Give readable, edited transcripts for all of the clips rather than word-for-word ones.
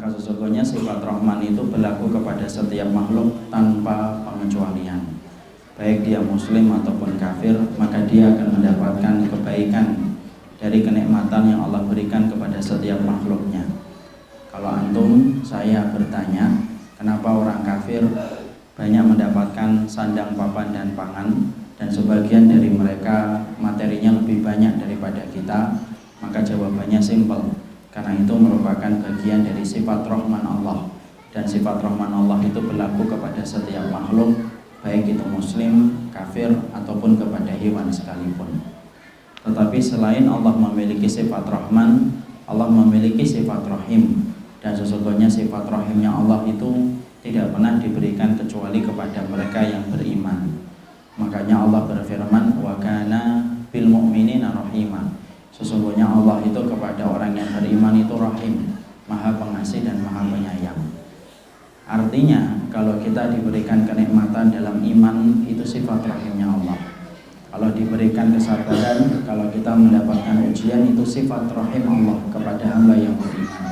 maka sesungguhnya sifat Rahman itu berlaku kepada setiap makhluk tanpa pengecualian. Baik dia muslim ataupun kafir, maka dia akan mendapatkan kebaikan dari kenikmatan yang Allah berikan kepada setiap makhluknya. Kalau antum, saya bertanya, kenapa orang kafir banyak mendapatkan sandang, papan, dan pangan, dan sebagian dari mereka materinya lebih banyak daripada kita? Maka jawabannya simpel, karena itu merupakan bagian dari sifat Rahman Allah. Dan sifat Rahman Allah itu berlaku kepada setiap makhluk, baik itu muslim, kafir, ataupun kepada hewan sekalipun. Tetapi selain Allah memiliki sifat Rahman, Allah memiliki sifat Rahim. Dan sesungguhnya sifat Rahimnya Allah itu tidak pernah diberikan kecuali kepada mereka yang beriman. Makanya Allah berfirman, wa kana bil mu'minina rahima. Sesungguhnya Allah itu kepada orang yang beriman itu rahim, maha pengasih dan maha penyayang. Artinya kalau kita diberikan kenikmatan dalam iman, itu sifat rahimnya Allah. Kalau diberikan kesabaran, kalau kita mendapatkan ujian, itu sifat rahim Allah kepada hamba yang beriman.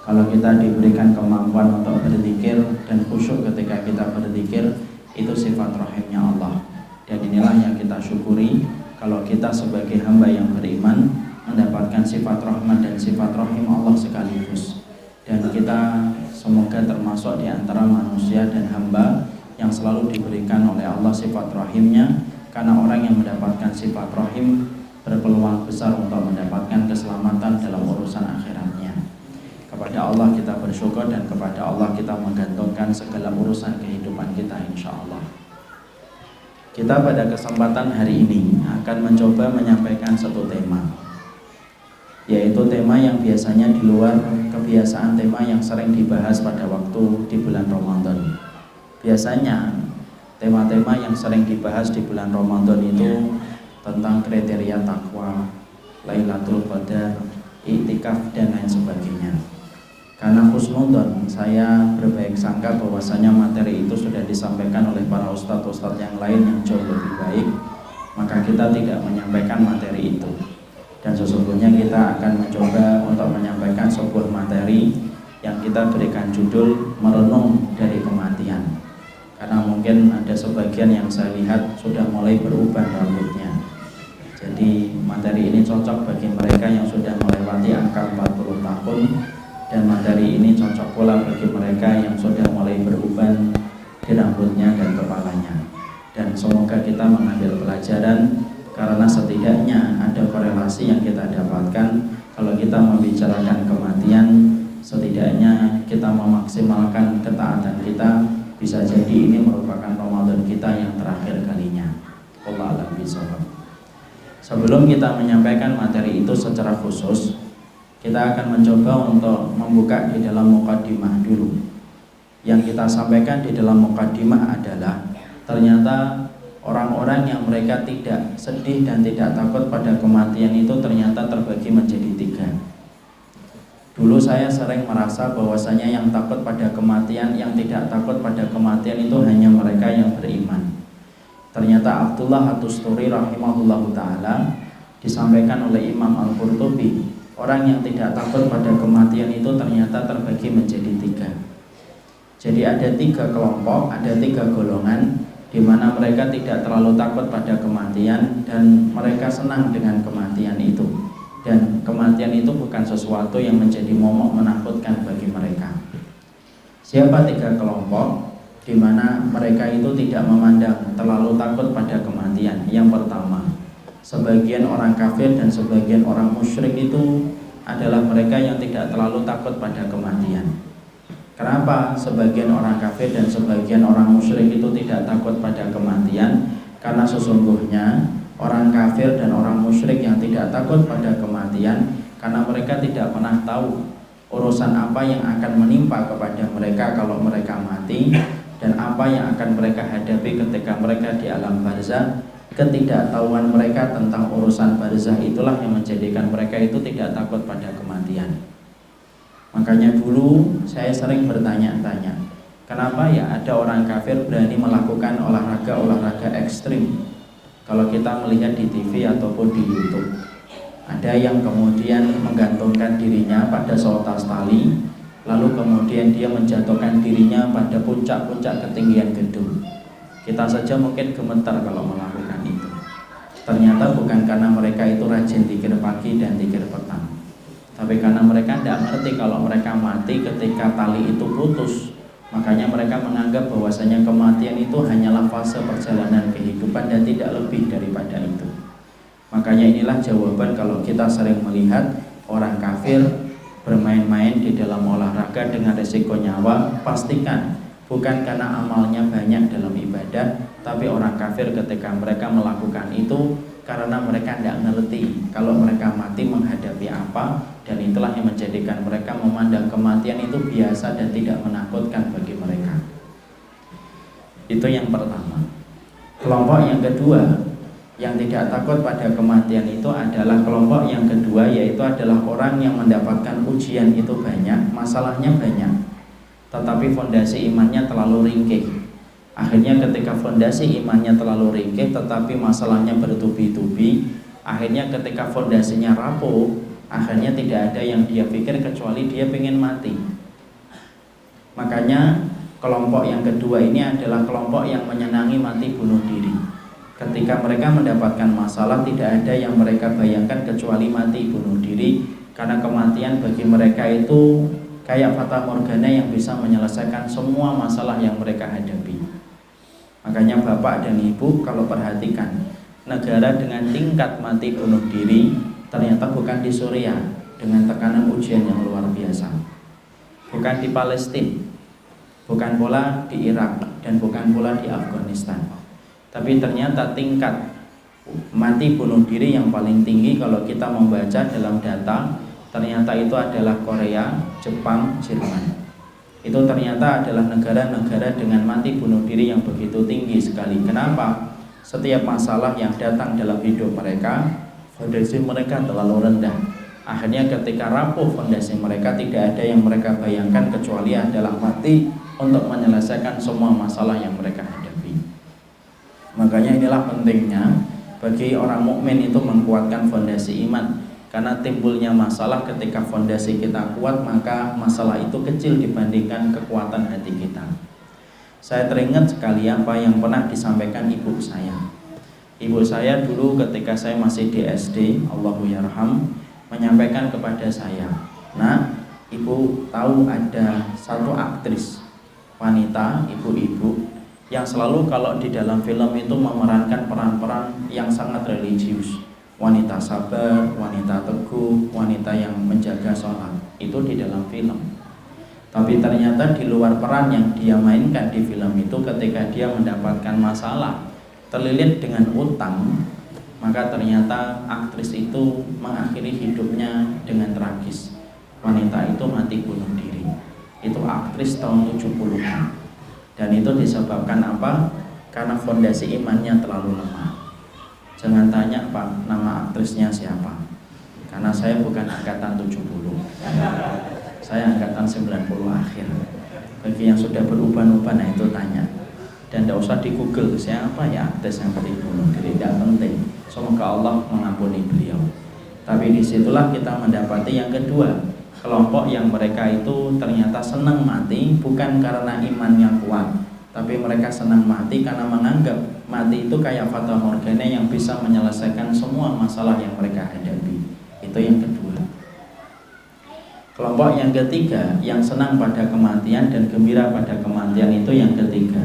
Kalau kita diberikan kemampuan untuk berzikir dan khusyuk ketika kita berzikir, itu sifat rahimnya Allah. Dan inilah yang kita syukuri, kalau kita sebagai hamba yang beriman mendapatkan sifat rahman dan sifat rahim Allah sekaligus. Dan kita semoga termasuk di antara manusia dan hamba yang selalu diberikan oleh Allah sifat rahimnya, karena orang yang mendapatkan sifat rahim berpeluang besar untuk mendapatkan keselamatan dalam urusan akhiratnya. Kepada Allah kita bersyukur dan kepada Allah kita menggantungkan segala urusan kehidupan kita, insya Allah. Kita pada kesempatan hari ini akan mencoba menyampaikan satu tema, yaitu tema yang biasanya di luar kebiasaan tema yang sering dibahas pada waktu di bulan Ramadan. Biasanya tema-tema yang sering dibahas di bulan Ramadan itu tentang kriteria takwa, Lailatul Qadar, iktikaf dan lain sebagainya. Karena husnudzon, saya berbaik sangka bahwasanya materi itu sudah disampaikan oleh para ustadz-ustadz yang lain yang jauh lebih baik, maka kita tidak menyampaikan materi itu. Dan sesungguhnya kita akan mencoba untuk menyampaikan sebuah materi yang kita berikan judul merenung dari kematian. Karena mungkin ada sebagian yang saya lihat sudah mulai berubah rambutnya. Jadi materi ini cocok bagi mereka yang sudah melewati angka 40 tahun, dan materi ini cocok pula bagi mereka yang sudah mulai beruban di rambutnya dan kepalanya. Dan semoga kita mengambil pelajaran, karena setidaknya ada korelasi yang kita dapatkan. Kalau kita membicarakan kematian, setidaknya kita memaksimalkan ketaatan kita. Bisa jadi ini merupakan Ramadan kita yang terakhir kalinya. Wallahu a'lam bishawab. Sebelum kita menyampaikan materi itu secara khusus, kita akan mencoba untuk membuka di dalam mukaddimah dulu. Yang kita sampaikan di dalam mukaddimah adalah ternyata orang-orang yang mereka tidak sedih dan tidak takut pada kematian itu ternyata terbagi menjadi 3. Dulu saya sering merasa bahwasanya yang takut pada kematian, yang tidak takut pada kematian itu hanya mereka yang beriman. Ternyata Abdullah At-Tusturi rahimahullahu ta'ala disampaikan oleh Imam Al-Qurtubi, orang yang tidak takut pada kematian itu ternyata terbagi menjadi 3. Jadi ada 3 kelompok, ada 3 golongan, di mana mereka tidak terlalu takut pada kematian dan mereka senang dengan kematian itu. Dan kematian itu bukan sesuatu yang menjadi momok menakutkan bagi mereka. Siapa 3 kelompok di mana mereka itu tidak memandang terlalu takut pada kematian? Yang pertama, sebagian orang kafir dan sebagian orang musyrik itu adalah mereka yang tidak terlalu takut pada kematian. Kenapa sebagian orang kafir dan sebagian orang musyrik itu tidak takut pada kematian? Karena sesungguhnya orang kafir dan orang musyrik yang tidak takut pada kematian, karena mereka tidak pernah tahu urusan apa yang akan menimpa kepada mereka kalau mereka mati, dan apa yang akan mereka hadapi ketika mereka di alam barzah. Ketidaktahuan mereka tentang urusan barzah itulah yang menjadikan mereka itu tidak takut pada kematian. Makanya dulu saya sering bertanya-tanya, kenapa ya ada orang kafir berani melakukan olahraga ekstrim? Kalau kita melihat di TV ataupun di YouTube, ada yang kemudian menggantungkan dirinya pada seutas tali, lalu kemudian dia menjatuhkan dirinya pada puncak-puncak ketinggian gedung. Kita saja mungkin gemetar kalau melakukan itu. Ternyata bukan karena mereka itu rajin zikir pagi dan zikir petang, tapi karena mereka tidak ngerti kalau mereka mati ketika tali itu putus. Makanya mereka menganggap bahwasanya kematian itu hanyalah fase perjalanan kehidupan dan tidak lebih daripada itu. Makanya inilah jawaban kalau kita sering melihat orang kafir bermain-main di dalam olahraga dengan risiko nyawa. Pastikan bukan karena amalnya banyak dalam ibadah, tapi orang kafir ketika mereka melakukan itu karena mereka tidak ngerti kalau mereka mati menghadapi apa, dan itulah yang menjadikan mereka memandang kematian itu biasa dan tidak menakutkan bagi mereka. Itu yang pertama. Kelompok yang kedua yang tidak takut pada kematian itu adalah kelompok yang kedua, yaitu adalah orang yang mendapatkan ujian itu banyak, masalahnya banyak, tetapi fondasi imannya terlalu ringkih. Akhirnya ketika fondasi imannya terlalu ringkih tetapi masalahnya bertubi-tubi, akhirnya ketika fondasinya rapuh, akhirnya tidak ada yang dia pikir kecuali dia ingin mati. Makanya kelompok yang kedua ini adalah kelompok yang menyenangi mati bunuh diri. Ketika mereka mendapatkan masalah, tidak ada yang mereka bayangkan kecuali mati bunuh diri, karena kematian bagi mereka itu kayak fata morgana yang bisa menyelesaikan semua masalah yang mereka hadapi. Makanya bapak dan ibu kalau perhatikan, negara dengan tingkat mati bunuh diri ternyata bukan di Suriah dengan tekanan ujian yang luar biasa, bukan di Palestina, bukan pula di Irak, dan bukan pula di Afghanistan. Tapi ternyata tingkat mati bunuh diri yang paling tinggi kalau kita membaca dalam data, ternyata itu adalah Korea, Jepang, Jerman. Itu ternyata adalah negara-negara dengan mati bunuh diri yang begitu tinggi sekali. Kenapa? Setiap masalah yang datang dalam hidup mereka, fondasi mereka terlalu rendah. Akhirnya ketika rapuh fondasi mereka, tidak ada yang mereka bayangkan kecuali adalah mati untuk menyelesaikan semua masalah yang mereka hadapi. Makanya inilah pentingnya bagi orang mukmin itu menguatkan fondasi iman, karena timbulnya masalah ketika fondasi kita kuat, maka masalah itu kecil dibandingkan kekuatan hati kita. Saya teringat sekali apa yang pernah disampaikan ibu saya. Ibu saya dulu ketika saya masih di SD, Allahyarham, menyampaikan kepada saya, "Nah, ibu tahu ada satu aktris wanita, ibu-ibu, yang selalu kalau di dalam film itu memerankan peran-peran yang sangat religius. Wanita sabar, wanita teguh, wanita yang menjaga sholat. Itu di dalam film. Tapi ternyata di luar peran yang dia mainkan di film itu, ketika dia mendapatkan masalah, terlilit dengan utang, maka ternyata aktris itu mengakhiri hidupnya dengan tragis. Wanita itu mati bunuh diri. Itu aktris tahun 70-an. Dan itu disebabkan apa? Karena fondasi imannya terlalu lemah. Jangan tanya Pak, nama aktrisnya siapa, karena saya bukan angkatan 70, saya angkatan 90 akhir. Bagi yang sudah berubah-ubah, nah itu tanya. Dan tidak usah di Google siapa ya aktris yang dibunuh diri, tidak penting. Semoga Allah mengampuni beliau. Tapi disitulah kita mendapati yang kedua, kelompok yang mereka itu ternyata senang mati bukan karena imannya kuat, tapi mereka senang mati karena menganggap mati itu kayak fata morgana yang bisa menyelesaikan semua masalah yang mereka hadapi. Itu yang kedua. Kelompok yang ketiga yang senang pada kematian dan gembira pada kematian itu yang ketiga,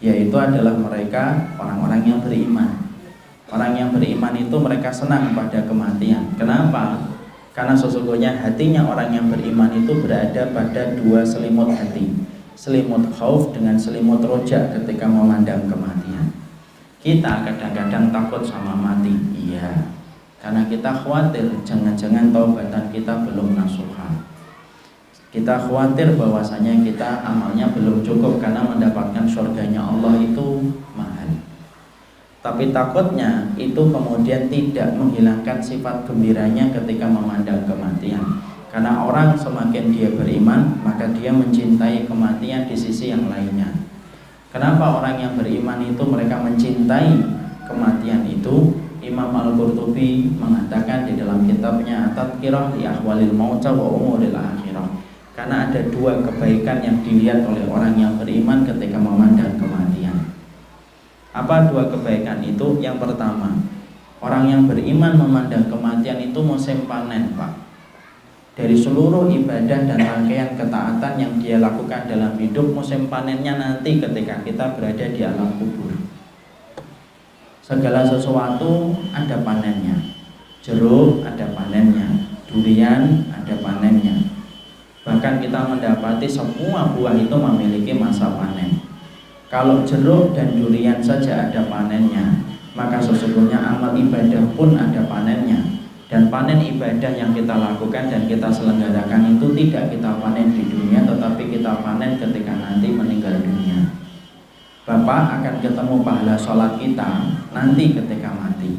yaitu adalah mereka orang-orang yang beriman. Orang yang beriman itu mereka senang pada kematian. Kenapa? Karena sesungguhnya hatinya orang yang beriman itu berada pada dua selimut hati, selimut khauf dengan selimut roja ketika memandang kematian. Kita kadang-kadang takut sama mati, iya, karena kita khawatir jangan-jangan taubatan kita belum nasuha. Kita khawatir bahwasanya kita amalnya belum cukup karena mendapatkan surganya Allah itu mahal. Tapi takutnya itu kemudian tidak menghilangkan sifat gembiranya ketika memandang kematian. Karena orang semakin dia beriman, maka dia mencintai kematian di sisi yang lainnya. Kenapa orang yang beriman itu mereka mencintai kematian itu? Imam Al-Qurtubi mengatakan di dalam kitabnya At-Tadhkirah li Ahwalil Mauta wa Umuril Akhirah, Karena ada dua kebaikan yang dilihat oleh orang yang beriman ketika memandang kematian. Apa dua kebaikan itu? Yang pertama, orang yang beriman memandang kematian itu musim panen, Pak. Dari seluruh ibadah dan rangkaian ketaatan yang dia lakukan dalam hidup, musim panennya nanti ketika kita berada di alam kubur. Segala sesuatu ada panennya. Jeruk ada panennya, durian ada panennya. Bahkan kita mendapati semua buah itu memiliki masa panen. Kalau jeruk dan durian saja ada panennya, maka sesungguhnya amal ibadah pun ada panennya. Dan panen ibadah yang kita lakukan dan kita selenggarakan itu tidak kita panen di dunia, tetapi kita panen ketika nanti meninggal dunia. Bapak akan ketemu pahala sholat kita nanti ketika mati.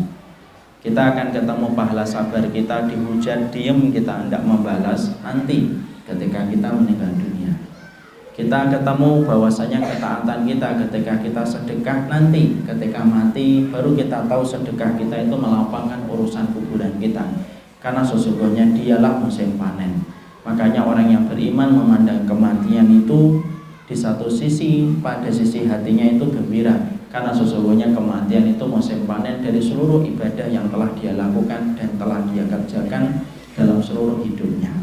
Kita akan ketemu pahala sabar kita, dihujat, diem kita tidak membalas nanti ketika kita meninggal dunia. Kita ketemu bahwasanya ketaatan kita ketika kita sedekah nanti ketika mati, baru kita tahu sedekah kita itu melapangkan urusan kuburan kita. Karena sesungguhnya dialah musim panen. Makanya orang yang beriman memandang kematian itu di satu sisi, pada sisi hatinya itu gembira, karena sesungguhnya kematian itu musim panen dari seluruh ibadah yang telah dia lakukan dan telah dia kerjakan dalam seluruh hidupnya.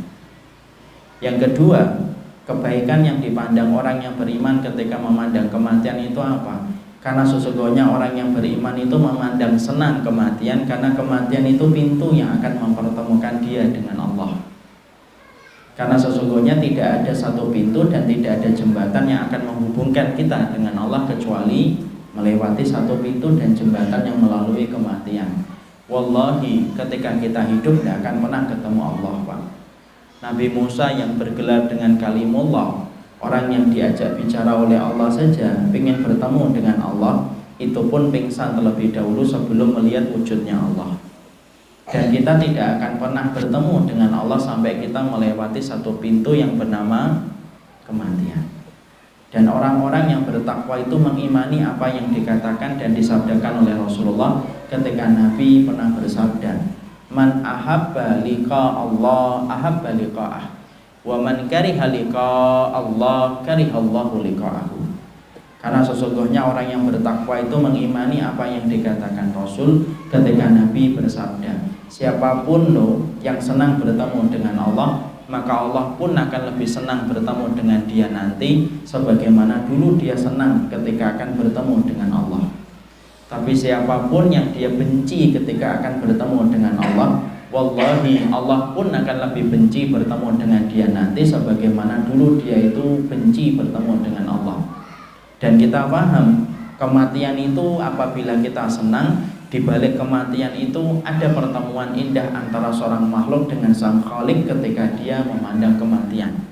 Yang kedua, kebaikan yang dipandang orang yang beriman ketika memandang kematian itu apa? Karena sesungguhnya orang yang beriman itu memandang senang kematian, karena kematian itu pintu yang akan mempertemukan dia dengan Allah. Karena sesungguhnya tidak ada satu pintu dan tidak ada jembatan yang akan menghubungkan kita dengan Allah kecuali melewati satu pintu dan jembatan yang melalui kematian. Wallahi, ketika kita hidup tidak akan pernah ketemu Allah, Pak. Nabi Musa yang bergelar dengan kalimullah, orang yang diajak bicara oleh Allah saja ingin bertemu dengan Allah, itu pun pingsan terlebih dahulu sebelum melihat wujudnya Allah. Dan kita tidak akan pernah bertemu dengan Allah sampai kita melewati satu pintu yang bernama kematian. Dan orang-orang yang bertakwa itu mengimani apa yang dikatakan dan disabdakan oleh Rasulullah ketika Nabi pernah bersabda, man ahabba liqa Allah ahabba liqa'ah, wa man kariha liqa Allah karihallahu liqa'ahu. Karena sesungguhnya orang yang bertakwa itu mengimani apa yang dikatakan Rasul ketika Nabi bersabda, siapapun yang senang bertemu dengan Allah, maka Allah pun akan lebih senang bertemu dengan dia nanti sebagaimana dulu dia senang ketika akan bertemu dengan Allah. Tapi siapapun yang dia benci ketika akan bertemu dengan Allah, wallahi Allah pun akan lebih benci bertemu dengan dia nanti sebagaimana dulu dia itu benci bertemu dengan Allah. Dan kita paham kematian itu apabila kita senang, di balik kematian itu ada pertemuan indah antara seorang makhluk dengan sang Khalik ketika dia memandang kematian.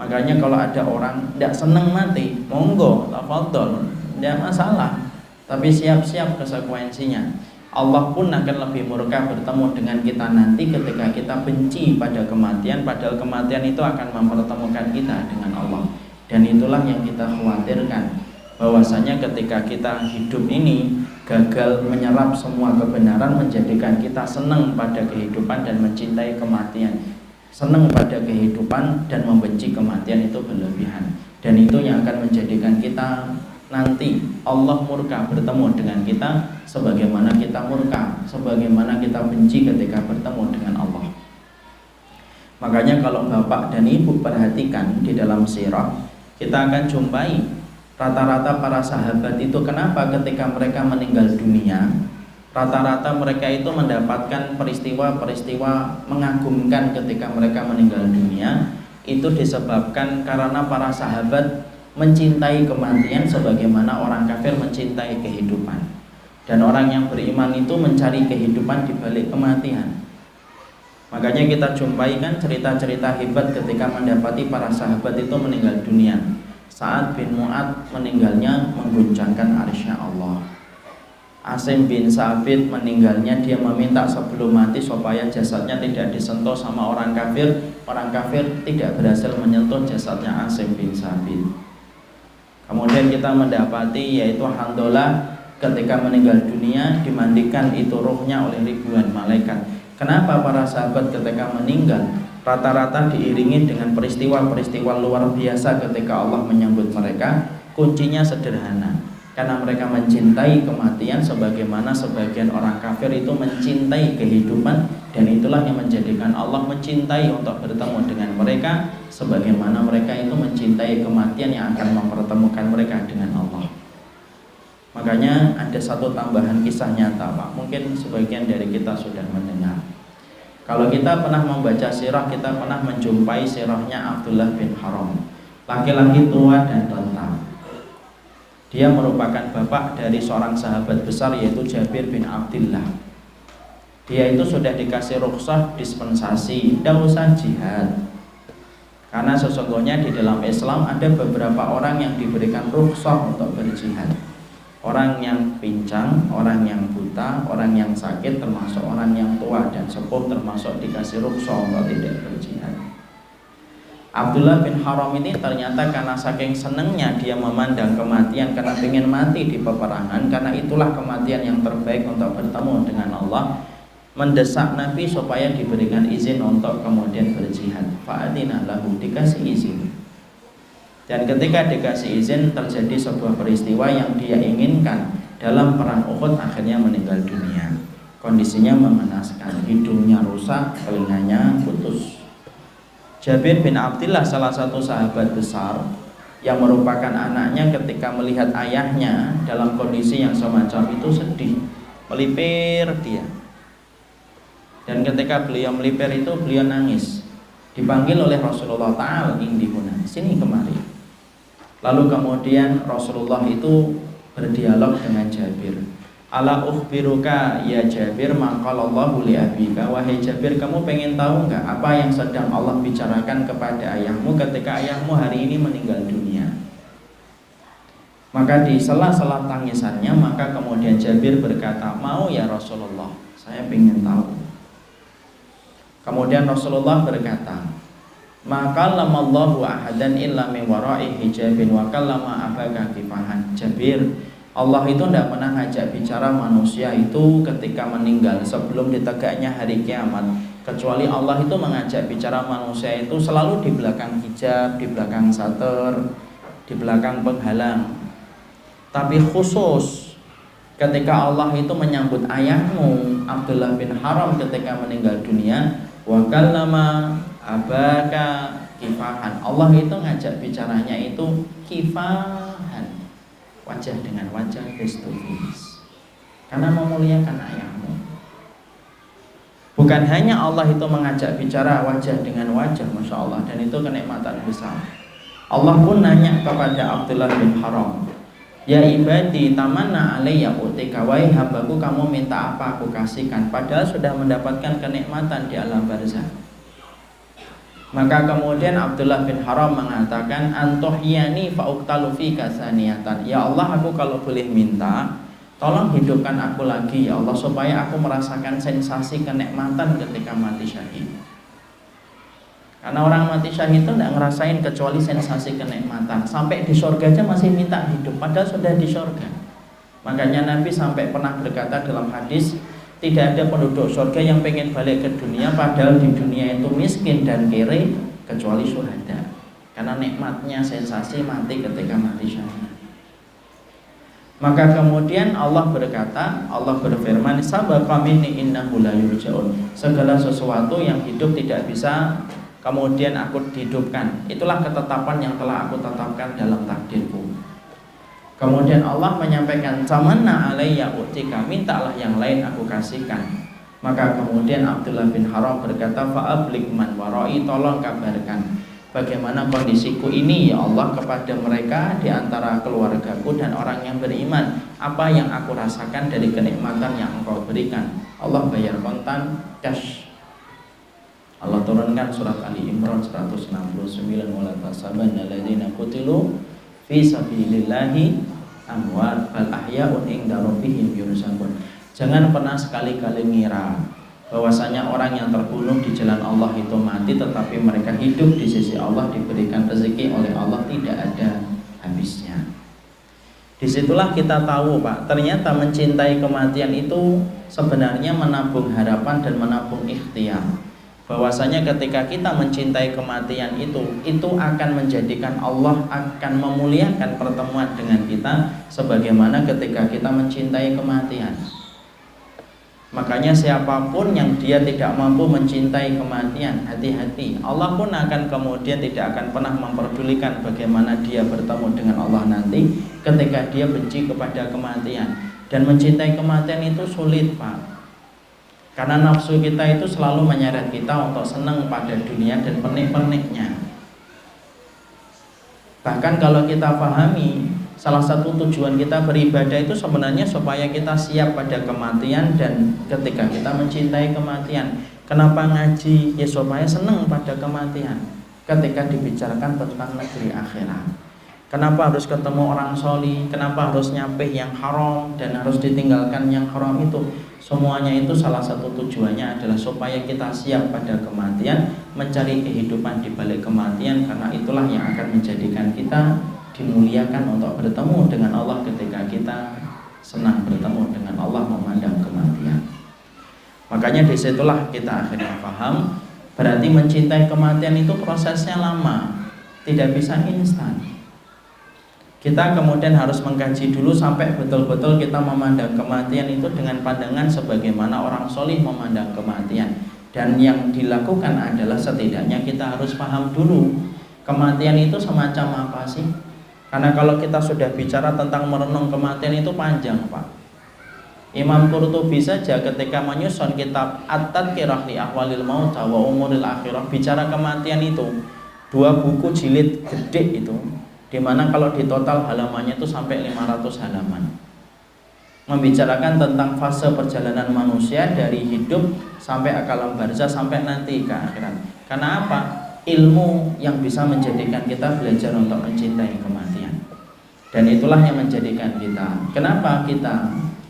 Makanya kalau ada orang tidak senang mati, monggo, tafadhol, tidak masalah. Tapi siap-siap konsekuensinya. Allah pun akan lebih murka bertemu dengan kita nanti ketika kita benci pada kematian, padahal kematian itu akan mempertemukan kita dengan Allah. Dan itulah yang kita khawatirkan, bahwasanya ketika kita hidup ini gagal menyerap semua kebenaran, menjadikan kita senang pada kehidupan dan mencintai kematian, senang pada kehidupan dan membenci kematian itu berlebihan. Dan itu yang akan menjadikan kita nanti Allah murka bertemu dengan kita sebagaimana kita murka, sebagaimana kita benci ketika bertemu dengan Allah. Makanya kalau Bapak dan Ibu perhatikan di dalam sirah, kita akan jumpai rata-rata para sahabat itu kenapa ketika mereka meninggal dunia, rata-rata mereka itu mendapatkan peristiwa-peristiwa mengagumkan ketika mereka meninggal dunia. Itu disebabkan karena para sahabat mencintai kematian sebagaimana orang kafir mencintai kehidupan. Dan orang yang beriman itu mencari kehidupan di balik kematian. Makanya kita jumpai kan cerita-cerita hebat ketika mendapati para sahabat itu meninggal dunia. Sa'ad bin Mu'ad meninggalnya mengguncangkan arsy Allah. Asim bin Sabit meninggalnya dia meminta sebelum mati supaya jasadnya tidak disentuh sama orang kafir. Orang kafir tidak berhasil menyentuh jasadnya Asim bin Sabit. Kemudian kita mendapati yaitu Handolah ketika meninggal dunia dimandikan itu ruhnya oleh ribuan malaikat. Kenapa para sahabat ketika meninggal rata-rata diiringi dengan peristiwa-peristiwa luar biasa ketika Allah menyambut mereka. Kuncinya sederhana, karena mereka mencintai kematian sebagaimana sebagian orang kafir itu mencintai kehidupan, dan itulah yang menjadikan Allah mencintai untuk bertemu dengan mereka sebagaimana mereka itu mencintai kematian yang akan mempertemukan mereka dengan Allah. Makanya ada satu tambahan kisah nyata, Pak. Mungkin sebagian dari kita sudah mendengar. Kalau kita pernah membaca sirah, kita pernah menjumpai sirahnya Abdullah bin Haram, laki-laki tua dan renta. Dia merupakan bapak dari seorang sahabat besar, yaitu Jabir bin Abdullah. Dia itu sudah dikasih rukhsah dispensasi, tidak usah jihad. Karena sesungguhnya di dalam Islam ada beberapa orang yang diberikan rukhsah untuk berjihad. Orang yang pincang, orang yang buta, orang yang sakit, termasuk orang yang tua dan sepuh, termasuk dikasih rukhsah untuk tidak berjihad. Abdullah bin Haram ini ternyata karena saking senengnya dia memandang kematian, karena ingin mati di peperangan, karena itulah kematian yang terbaik untuk bertemu dengan Allah, mendesak Nabi supaya diberikan izin untuk kemudian berjihad. Fa'adina lahu, dikasih izin. Dan ketika dikasih izin, terjadi sebuah peristiwa yang dia inginkan. Dalam perang Uhud akhirnya meninggal dunia. Kondisinya mengenaskan, hidungnya rusak, telinganya putus. Jabir bin Abdullah, salah satu sahabat besar yang merupakan anaknya, ketika melihat ayahnya dalam kondisi yang semacam itu sedih, melipir dia. Dan ketika beliau melipir itu, beliau nangis. Dipanggil oleh Rasulullah Ta'ala, indihuna, sini kemari. Lalu kemudian Rasulullah itu berdialog dengan Jabir. Ala ukhbiruka ya Jabir maqalallahu li abika. Wahai Jabir, kamu pengen tahu enggak apa yang sedang Allah bicarakan kepada ayahmu ketika ayahmu hari ini meninggal dunia? Maka di sela-sela tangisannya, maka kemudian Jabir berkata, mau ya Rasulullah, saya pengen tahu. Kemudian Rasulullah berkata, maka lamallahu ahadan illa min wara'i hijabin wa kallama abaka kifahan. Jabir, Allah itu tidak pernah ngajak bicara manusia itu ketika meninggal sebelum ditegaknya hari kiamat, kecuali Allah itu mengajak bicara manusia itu selalu di belakang hijab, di belakang sater, di belakang penghalang. Tapi khusus ketika Allah itu menyambut ayahmu Abdullah bin Haram ketika meninggal dunia, wa kallama abaka kifahan, Allah itu ngajak bicaranya itu kifahan, wajah dengan wajah, face to face, karena memuliakan ayahmu. Bukan hanya Allah itu mengajak bicara wajah dengan wajah, Masya Allah, dan itu kenikmatan besar. Allah pun nanya kepada Abdullah bin Haram, ya ibadi tamanna alayya utika, wahai hambaku, kamu minta apa aku kasihkan, padahal sudah mendapatkan kenikmatan di alam barzah. Maka kemudian Abdullah bin Haram mengatakan, antuhyani fa'uktalu fika saniyatan. Ya Allah, aku kalau boleh minta, tolong hidupkan aku lagi ya Allah, supaya aku merasakan sensasi kenikmatan ketika mati syahid. Karena orang mati syahid itu tidak ngerasain kecuali sensasi kenikmatan. Sampai di surga aja masih minta hidup, padahal sudah di surga. Makanya Nabi sampai pernah berkata dalam hadis, tidak ada penduduk surga yang pengen balik ke dunia padahal di dunia itu miskin dan kere, kecuali syuhada. Karena nikmatnya sensasi mati ketika mati syahid. Maka kemudian Allah berkata, Allah berfirman, sabaqa minni innahu la yurja'un. Segala sesuatu yang hidup tidak bisa kemudian aku hidupkan. Itulah ketetapan yang telah aku tetapkan dalam takdirku. Kemudian Allah menyampaikan, tamanna alayya utika, mintalah yang lain aku kasihkan. Maka kemudian Abdullah bin Haram berkata, fa'ablik man warai, tolong kabarkan bagaimana kondisiku ini ya Allah kepada mereka di antara keluargaku dan orang yang beriman, apa yang aku rasakan dari kenikmatan yang engkau berikan. Allah bayar kontan, cash. Allah turunkan surat Ali Imran 169, wala tasabanna alladziina qutilu fi sabilillahi amwat bal ahya'un inda rabbihim yurzaqun. Jangan pernah sekali-kali ngira bahwasanya orang yang terbunuh di jalan Allah itu mati, tetapi mereka hidup di sisi Allah, diberikan rezeki oleh Allah, tidak ada habisnya. Disitulah kita tahu, Pak, ternyata mencintai kematian itu sebenarnya menabung harapan dan menabung ikhtiar. bahwasanya ketika kita mencintai kematian itu akan menjadikan Allah akan memuliakan pertemuan dengan kita sebagaimana ketika kita mencintai kematian. Makanya siapapun yang dia tidak mampu mencintai kematian, hati-hati. Allah pun akan kemudian tidak akan pernah memperdulikan bagaimana dia bertemu dengan Allah nanti ketika dia benci kepada kematian. Dan mencintai kematian itu sulit, Pak. Karena nafsu kita itu selalu menyeret kita untuk senang pada dunia dan pernik-perniknya. Bahkan kalau kita pahami, salah satu tujuan kita beribadah itu sebenarnya supaya kita siap pada kematian dan ketika kita mencintai kematian. Kenapa ngaji? Ya supaya senang pada kematian ketika dibicarakan tentang negeri akhirat. Kenapa harus ketemu orang sholih? Kenapa harus nyapih yang haram dan harus ditinggalkan yang haram itu? Semuanya itu salah satu tujuannya adalah supaya kita siap pada kematian, mencari kehidupan di balik kematian, karena itulah yang akan menjadikan kita dimuliakan untuk bertemu dengan Allah ketika kita senang bertemu dengan Allah memandang kematian. Makanya disitulah kita akhirnya paham, berarti mencintai kematian itu prosesnya lama, tidak bisa instan. Kita kemudian harus mengkaji dulu sampai betul-betul kita memandang kematian itu dengan pandangan sebagaimana orang solih memandang kematian. Dan yang dilakukan adalah setidaknya kita harus paham dulu kematian itu semacam apa sih. Karena kalau kita sudah bicara tentang merenung kematian itu panjang, Pak. Imam Qurtubi saja ketika menyusun kitab At-Tadhkirah li Ahwalil Maut wa Umuril Akhirah, bicara kematian itu 2 buku jilid gede itu, dimana kalau di total halamannya itu sampai 500 halaman, membicarakan tentang fase perjalanan manusia dari hidup sampai alam barzah sampai nanti ke akhirat. Karena apa? Ilmu yang bisa menjadikan kita belajar untuk mencintai kematian. Dan itulah yang menjadikan kita, kenapa kita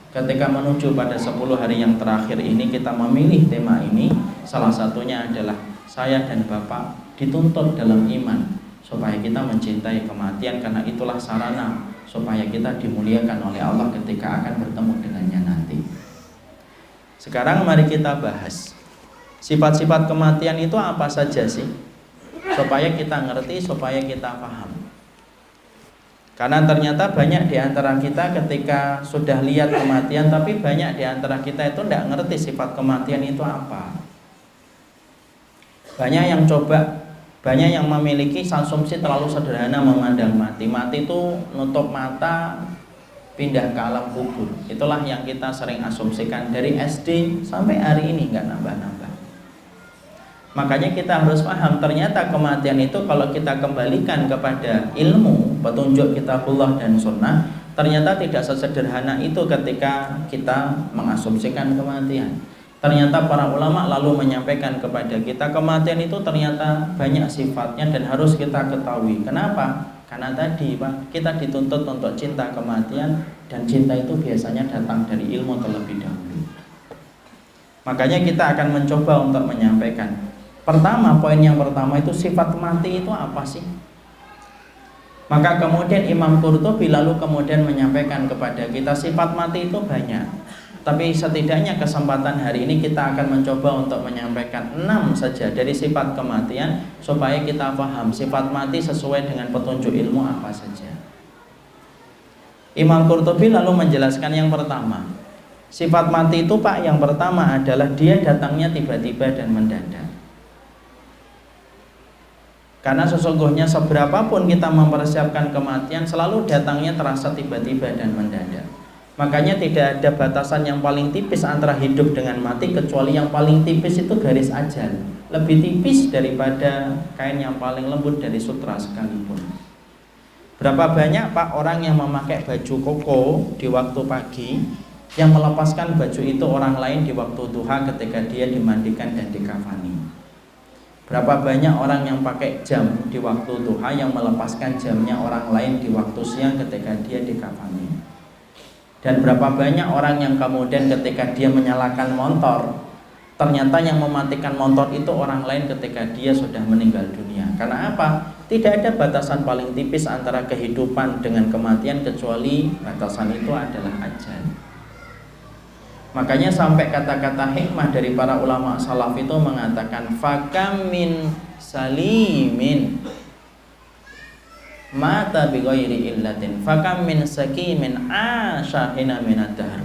ketika menuju pada 10 hari yang terakhir ini kita memilih tema ini. Salah satunya adalah saya dan Bapak dituntut dalam iman supaya kita mencintai kematian, karena itulah sarana supaya kita dimuliakan oleh Allah ketika akan bertemu dengannya nanti. Sekarang mari kita bahas sifat-sifat kematian itu apa saja sih, supaya kita ngerti, supaya kita paham. Karena ternyata banyak di antara kita ketika sudah lihat kematian, tapi banyak di antara kita itu tidak ngerti sifat kematian itu apa. Banyak yang memiliki asumsi terlalu sederhana memandang mati. Mati itu nutup mata, pindah ke alam kubur. Itulah yang kita sering asumsikan dari SD sampai hari ini, nggak nambah-nambah. Makanya kita harus paham, ternyata kematian itu kalau kita kembalikan kepada ilmu, petunjuk kitabullah dan sunnah, ternyata tidak sesederhana itu ketika kita mengasumsikan kematian. Ternyata para ulama lalu menyampaikan kepada kita kematian itu ternyata banyak sifatnya dan harus kita ketahui. Kenapa? Karena tadi, Pak, kita dituntut untuk cinta kematian, dan cinta itu biasanya datang dari ilmu terlebih dahulu. Makanya kita akan mencoba untuk menyampaikan. Pertama, poin yang pertama itu sifat mati itu apa sih? Maka kemudian Imam Qurtubi lalu kemudian menyampaikan kepada kita sifat mati itu banyak. Tapi setidaknya kesempatan hari ini kita akan mencoba untuk menyampaikan 6 saja dari sifat kematian supaya kita paham sifat mati sesuai dengan petunjuk ilmu apa saja. Imam Qurtubi lalu menjelaskan yang pertama, sifat mati itu, Pak, yang pertama adalah dia datangnya tiba-tiba dan mendadak. Karena sesungguhnya seberapapun kita mempersiapkan kematian, selalu datangnya terasa tiba-tiba dan mendadak. Makanya tidak ada batasan yang paling tipis antara hidup dengan mati, kecuali yang paling tipis itu garis ajal. Lebih tipis daripada kain yang paling lembut dari sutra sekalipun. Berapa banyak, Pak, orang yang memakai baju koko di waktu pagi, yang melepaskan baju itu orang lain di waktu duha ketika dia dimandikan dan dikafani. Berapa banyak orang yang pakai jam di waktu duha, yang melepaskan jamnya orang lain di waktu siang ketika dia dikafani. Dan berapa banyak orang yang kemudian ketika dia menyalakan motor, ternyata yang mematikan motor itu orang lain ketika dia sudah meninggal dunia. Karena apa? Tidak ada batasan paling tipis antara kehidupan dengan kematian, kecuali batasan itu adalah ajal. Makanya sampai kata-kata hikmah dari para ulama salaf itu mengatakan fakam min salimin mata bi ghairi illatin fakam min sakimin asyahina minad dahr.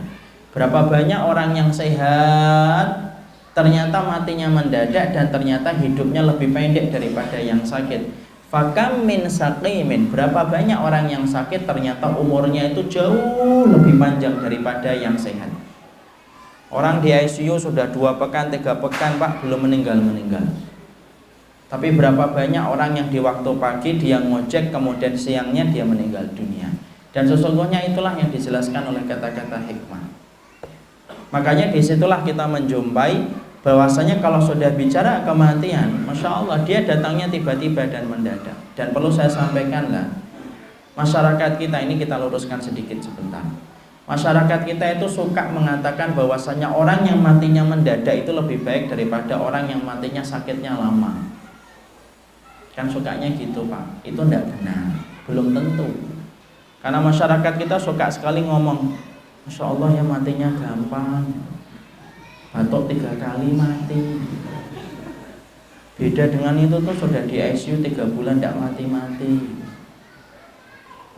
Berapa banyak orang yang sehat ternyata matinya mendadak dan ternyata hidupnya lebih pendek daripada yang sakit. Fakam min sakimin, berapa banyak orang yang sakit ternyata umurnya itu jauh lebih panjang daripada yang sehat. Orang di ICU sudah 2 pekan, 3 pekan Pak, belum meninggal. Tapi berapa banyak orang yang di waktu pagi dia ngojek, kemudian siangnya dia meninggal dunia. Dan sesungguhnya itulah yang dijelaskan oleh kata-kata hikmah. Makanya disitulah kita menjumpai bahwasanya kalau sudah bicara kematian, Masya Allah, dia datangnya tiba-tiba dan mendadak. Dan perlu saya sampaikan lah, masyarakat kita ini, kita luruskan sedikit sebentar. Masyarakat kita itu suka mengatakan bahwasanya orang yang matinya mendadak itu lebih baik daripada orang yang matinya sakitnya lama. Kan sukanya gitu Pak. Itu tidak benar, belum tentu. Karena masyarakat kita suka sekali ngomong, Masya Allah ya matinya gampang, batuk 3 kali mati. Beda dengan itu tuh sudah di ICU 3 bulan tidak mati-mati,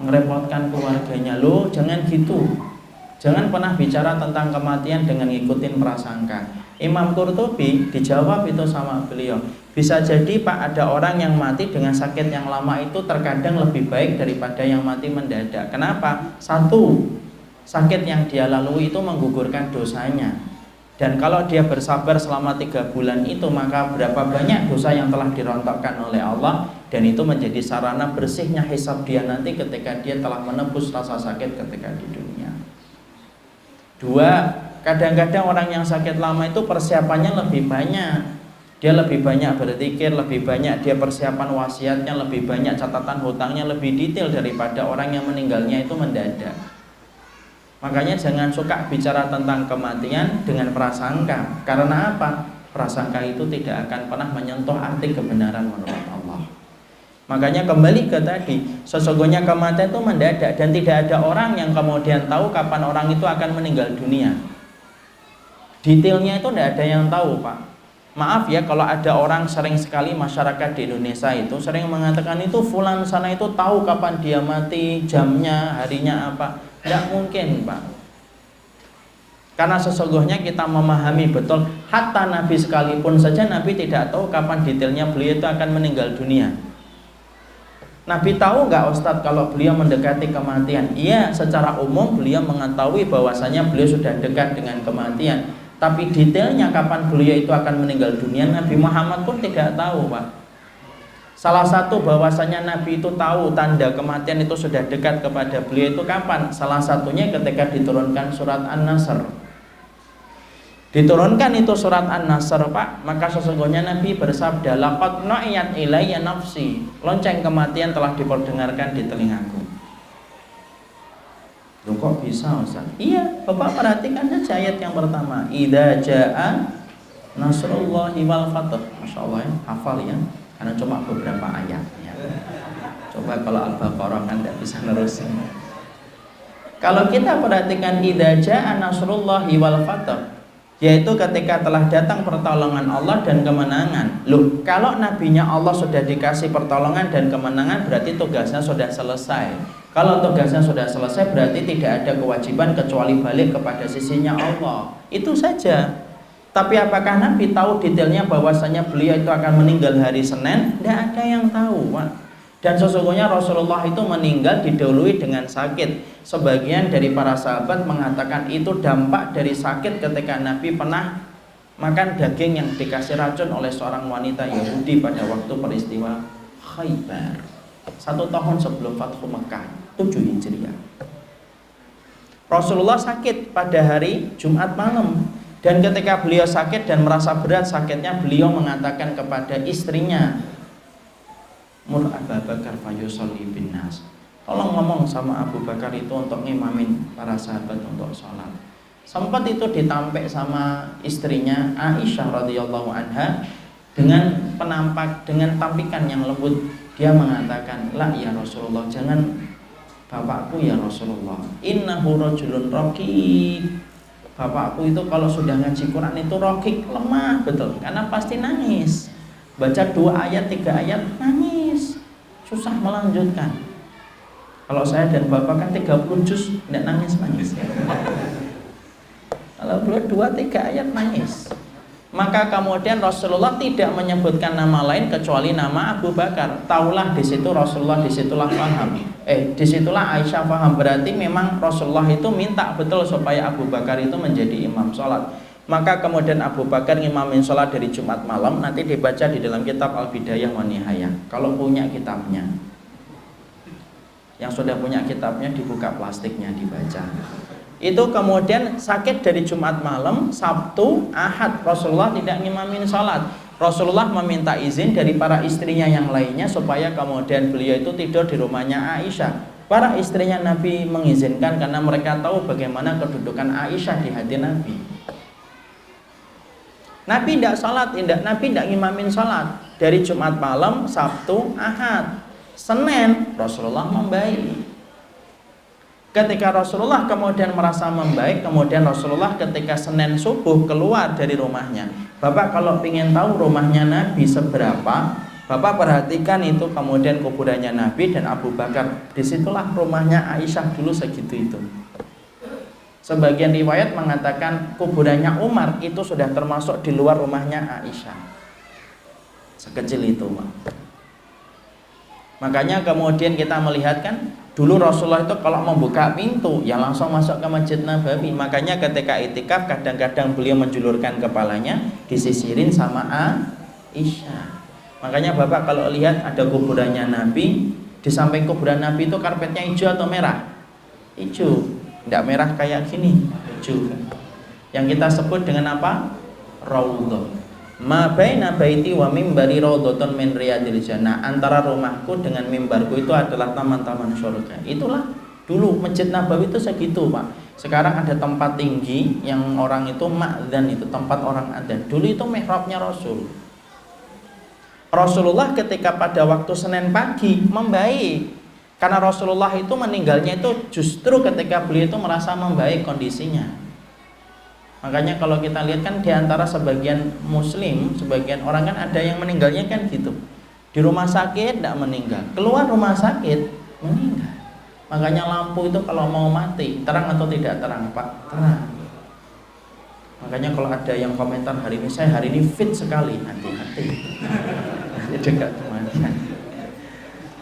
ngerepotkan keluarganya. Loh jangan gitu. Jangan pernah bicara tentang kematian dengan ngikutin prasangka. Imam Qurtubi dijawab itu sama beliau, bisa jadi Pak, ada orang yang mati dengan sakit yang lama itu terkadang lebih baik daripada yang mati mendadak. Kenapa? Satu, sakit yang dia lalui itu menggugurkan dosanya. Dan kalau dia bersabar selama 3 bulan itu, maka berapa banyak dosa yang telah dirontokkan oleh Allah. Dan itu menjadi sarana bersihnya hisab dia nanti ketika dia telah menebus rasa sakit ketika di dunia. 2, kadang-kadang orang yang sakit lama itu persiapannya lebih banyak. Dia lebih banyak berzikir, lebih banyak dia persiapan wasiatnya, lebih banyak catatan hutangnya, lebih detail daripada orang yang meninggalnya itu mendadak. Makanya jangan suka bicara tentang kematian dengan prasangka. Karena apa? Prasangka itu tidak akan pernah menyentuh arti kebenaran menurut Allah. Makanya kembali ke tadi, sesungguhnya kematian itu mendadak dan tidak ada orang yang kemudian tahu kapan orang itu akan meninggal dunia. Detailnya itu tidak ada yang tahu Pak. Maaf ya kalau ada orang, sering sekali masyarakat di Indonesia itu sering mengatakan itu fulan sana itu tahu kapan dia mati, jamnya, harinya apa. Tidak mungkin Pak. Karena sesungguhnya kita memahami betul, hatta Nabi sekalipun saja Nabi tidak tahu kapan detailnya beliau itu akan meninggal dunia. Nabi tahu nggak Ustadz kalau beliau mendekati kematian? Iya, secara umum beliau mengetahui bahwasanya beliau sudah dekat dengan kematian. Tapi detailnya kapan beliau itu akan meninggal dunia, Nabi Muhammad pun tidak tahu Pak. Salah satu bahwasanya Nabi itu tahu tanda kematian itu sudah dekat kepada beliau itu kapan? Salah satunya ketika diturunkan surat An-Nasr. Diturunkan itu surat An-Nasr Pak, maka sesungguhnya Nabi bersabda, laqad nu'iyat ilayya nafsi, lonceng kematian telah diperdengarkan di telingaku. Loh kok bisa Ustaz? Iya, Bapak perhatikan saja ayat yang pertama, idza jaa nasrullahi wal fath. Masya Allah ya, hafal ya, karena cuma beberapa ayat ya. Coba kalau Al-Baqarah kan tidak bisa nerusin. Kalau kita perhatikan idza jaa nasrullahi wal fath, yaitu ketika telah datang pertolongan Allah dan kemenangan. Loh, kalau nabinya Allah sudah dikasih pertolongan dan kemenangan, berarti tugasnya sudah selesai. Kalau tugasnya sudah selesai, berarti tidak ada kewajiban kecuali balik kepada sisinya Allah. Itu saja. Tapi apakah Nabi tahu detailnya bahwasanya beliau itu akan meninggal hari Senin? Tidak ada yang tahu Pak. Dan sesungguhnya Rasulullah itu meninggal didahului dengan sakit. Sebagian dari para sahabat mengatakan itu dampak dari sakit ketika Nabi pernah makan daging yang dikasih racun oleh seorang wanita Yahudi pada waktu peristiwa Khaybar 1 tahun sebelum Fathu Mekah 7 Hijriah. Rasulullah sakit pada hari Jumat malam, dan ketika beliau sakit dan merasa berat sakitnya, beliau mengatakan kepada istrinya, Mur Abu Bakar fayusolli bin nas, tolong ngomong sama Abu Bakar itu untuk ngimamin para sahabat untuk sholat. Sempat itu ditampek sama istrinya Aisyah radhiyallahu anha dengan tampikan yang lembut. Dia mengatakan, la ya Rasulullah, jangan bapakku ya Rasulullah, innahu rajulun raqiq, bapakku itu kalau sudah ngaji Quran itu rokik lemah betul, karena pasti nangis. Baca 2 ayat 3 ayat nangis, susah melanjutkan. Kalau saya dan bapak kan 30 juz tidak nangis. Kalau beliau 2-3 ayat nangis. Maka kemudian Rasulullah tidak menyebutkan nama lain kecuali nama Abu Bakar. Taulah di situ Rasulullah, disitulah paham. Disitulah Aisyah paham. Berarti memang Rasulullah itu minta betul supaya Abu Bakar itu menjadi imam sholat. Maka kemudian Abu Bakar ngimamin sholat dari Jumat malam. Nanti dibaca di dalam kitab Al-Bidayah wa Nihayah. Kalau punya kitabnya, yang sudah punya kitabnya dibuka plastiknya dibaca. Itu kemudian sakit dari Jumat malam, Sabtu, Ahad Rasulullah tidak ngimamin sholat. Rasulullah meminta izin dari para istrinya yang lainnya supaya kemudian beliau itu tidur di rumahnya Aisyah. Para istrinya Nabi mengizinkan karena mereka tahu bagaimana kedudukan Aisyah di hati Nabi. Nabi tidak sholat, Nabi tidak ngimamin sholat dari Jumat malam, Sabtu, Ahad. Senin Rasulullah membaik. Ketika Rasulullah kemudian merasa membaik, kemudian Rasulullah ketika Senin subuh keluar dari rumahnya. Bapak kalau ingin tahu rumahnya Nabi seberapa, Bapak perhatikan itu kemudian kuburannya Nabi dan Abu Bakar. Disitulah rumahnya Aisyah dulu segitu itu. Sebagian riwayat mengatakan kuburannya Umar itu sudah termasuk di luar rumahnya Aisyah. Sekecil itu, Pak. Makanya kemudian kita melihat kan, dulu Rasulullah itu kalau membuka pintu ya langsung masuk ke Masjid Nabawi. Makanya ketika itikaf kadang-kadang beliau menjulurkan kepalanya disisirin sama Aisyah. Makanya Bapak kalau lihat ada kuburannya Nabi, di samping kuburan Nabi itu karpetnya hijau atau merah? Hijau, tidak merah kayak gini, hijau. Yang kita sebut dengan apa? Raudhah. Ma baina baiti wa mimbari raudhatun min riyadil jannah. Antara rumahku dengan mimbarku itu adalah taman-taman surga. Itulah dulu Masjid Nabawi itu segitu, Pak. Sekarang ada tempat tinggi yang orang itu ma'dzan, itu tempat orang adzan. Dulu itu mihrabnya Rasul. Rasulullah ketika pada waktu Senin pagi membaik. Karena Rasulullah itu meninggalnya itu justru ketika beliau itu merasa membaik kondisinya. Makanya kalau kita lihat kan diantara sebagian muslim, sebagian orang kan ada yang meninggalnya kan gitu. Di rumah sakit tidak meninggal, keluar rumah sakit meninggal. Makanya lampu itu kalau mau mati, terang atau tidak terang, Pak? Terang. Makanya kalau ada yang komentar hari ini, saya hari ini fit sekali, hati-hati. Dekat kematian.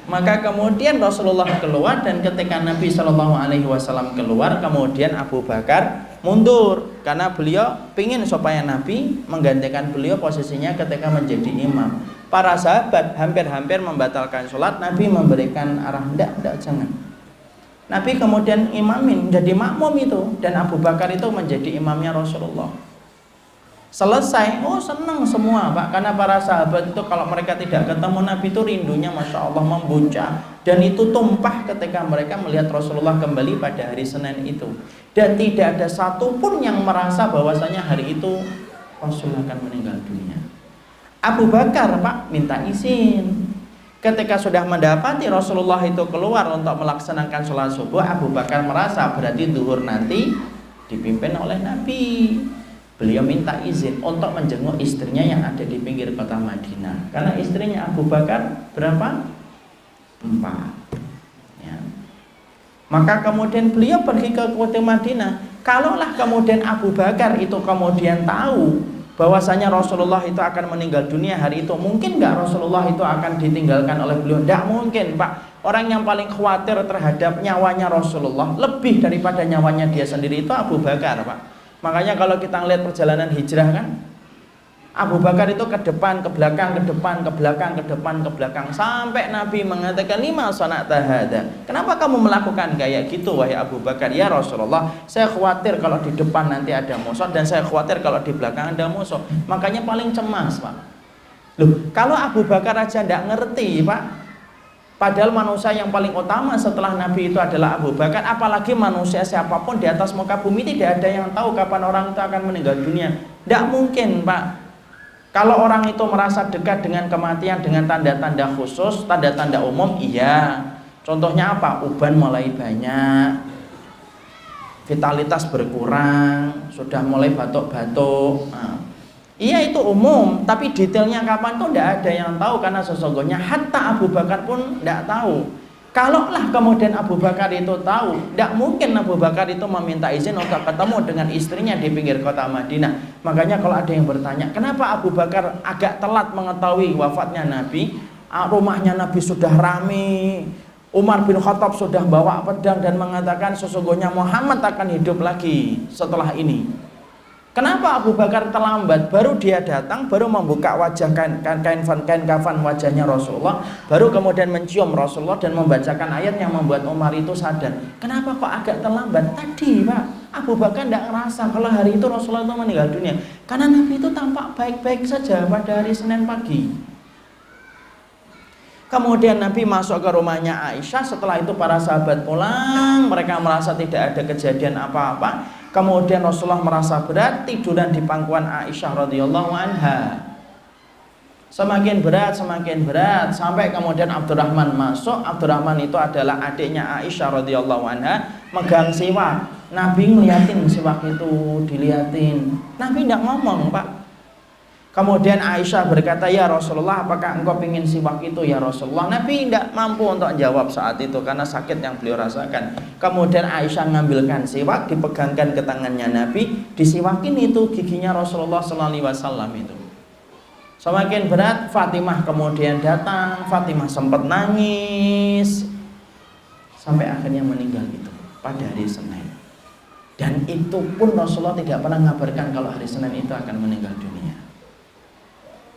Maka kemudian Rasulullah keluar, dan ketika Nabi Shallallahu Alaihi Wasallam keluar, kemudian Abu Bakar mundur karena beliau ingin supaya Nabi menggantikan beliau posisinya ketika menjadi imam. Para sahabat hampir-hampir membatalkan sholat, Nabi memberikan arah tidak jangan. Nabi kemudian imamin, jadi makmum itu, dan Abu Bakar itu menjadi imamnya Rasulullah. Selesai, oh senang semua, Pak, karena para sahabat itu kalau mereka tidak ketemu Nabi itu rindunya Masya Allah membuncah, dan itu tumpah ketika mereka melihat Rasulullah kembali pada hari Senin itu, dan tidak ada satupun yang merasa bahwasanya hari itu Rasulullah akan meninggal dunia. Abu Bakar, Pak, minta izin. Ketika sudah mendapati Rasulullah itu keluar untuk melaksanakan sholat subuh, Abu Bakar merasa berarti zuhur nanti dipimpin oleh Nabi. Beliau minta izin untuk menjenguk istrinya yang ada di pinggir kota Madinah. Karena istrinya Abu Bakar berapa? 4. Ya. Maka kemudian beliau pergi ke kota Madinah. Kalaulah kemudian Abu Bakar itu kemudian tahu bahwasanya Rasulullah itu akan meninggal dunia hari itu, mungkin nggak Rasulullah itu akan ditinggalkan oleh beliau? Tidak mungkin, Pak. Orang yang paling khawatir terhadap nyawanya Rasulullah lebih daripada nyawanya dia sendiri itu Abu Bakar, Pak. Makanya kalau kita lihat perjalanan hijrah kan, Abu Bakar itu ke depan, ke belakang, ke depan, ke belakang, ke depan, ke belakang, sampai Nabi mengatakan, lima sana'ta hadza. Kenapa kamu melakukan kayak gitu wahai Abu Bakar? Ya Rasulullah, saya khawatir kalau di depan nanti ada musuh, dan saya khawatir kalau di belakang ada musuh. Makanya paling cemas, Pak. Loh, kalau Abu Bakar aja tidak ngerti, Pak. Padahal manusia yang paling utama setelah Nabi itu adalah Abu Bakar. Apalagi manusia siapapun di atas muka bumi, tidak ada yang tahu kapan orang itu akan meninggal dunia. Tidak mungkin, Pak. Kalau orang itu merasa dekat dengan kematian dengan tanda-tanda khusus, tanda-tanda umum, iya. Contohnya apa? Uban mulai banyak, vitalitas berkurang, sudah mulai batuk-batuk. Iya itu umum, tapi detailnya kapan tuh tidak ada yang tahu, karena sesungguhnya hatta Abu Bakar pun tidak tahu. Kalaulah kemudian Abu Bakar itu tahu, tidak mungkin Abu Bakar itu meminta izin untuk ketemu dengan istrinya di pinggir kota Madinah. Makanya kalau ada yang bertanya, kenapa Abu Bakar agak telat mengetahui wafatnya Nabi? Rumahnya Nabi sudah rame, Umar bin Khattab sudah bawa pedang dan mengatakan sesungguhnya Muhammad akan hidup lagi setelah ini. Kenapa Abu Bakar terlambat? Baru dia datang, baru membuka wajah kain kafan wajahnya Rasulullah, baru kemudian mencium Rasulullah dan membacakan ayat yang membuat Umar itu sadar. Kenapa kok agak terlambat? Tadi Pak, Abu Bakar tidak ngerasa kalau hari itu Rasulullah itu meninggal dunia, karena Nabi itu tampak baik-baik saja pada hari Senin pagi. Kemudian Nabi masuk ke rumahnya Aisyah. Setelah itu para sahabat pulang, mereka merasa tidak ada kejadian apa-apa. Kemudian Rasulullah merasa berat, tiduran di pangkuan Aisyah radhiyallahu anha. Semakin berat, sampai kemudian Abdurrahman masuk. Abdurrahman itu adalah adiknya Aisyah radhiyallahu anha, megang siwak. Nabi ngeliatin siwak itu, diliatin. Nabi tidak ngomong, Pak. Kemudian Aisyah berkata, ya Rasulullah, apakah engkau ingin siwak itu ya Rasulullah? Nabi tidak mampu untuk jawab saat itu karena sakit yang beliau rasakan. Kemudian Aisyah mengambilkan siwak, dipegangkan ke tangannya Nabi, disiwakin itu giginya Rasulullah SAW itu. Semakin berat, Fatimah kemudian datang. Fatimah sempat nangis sampai akhirnya meninggal itu pada hari Senin. Dan itu pun Rasulullah tidak pernah mengabarkan kalau hari Senin itu akan meninggal dunia.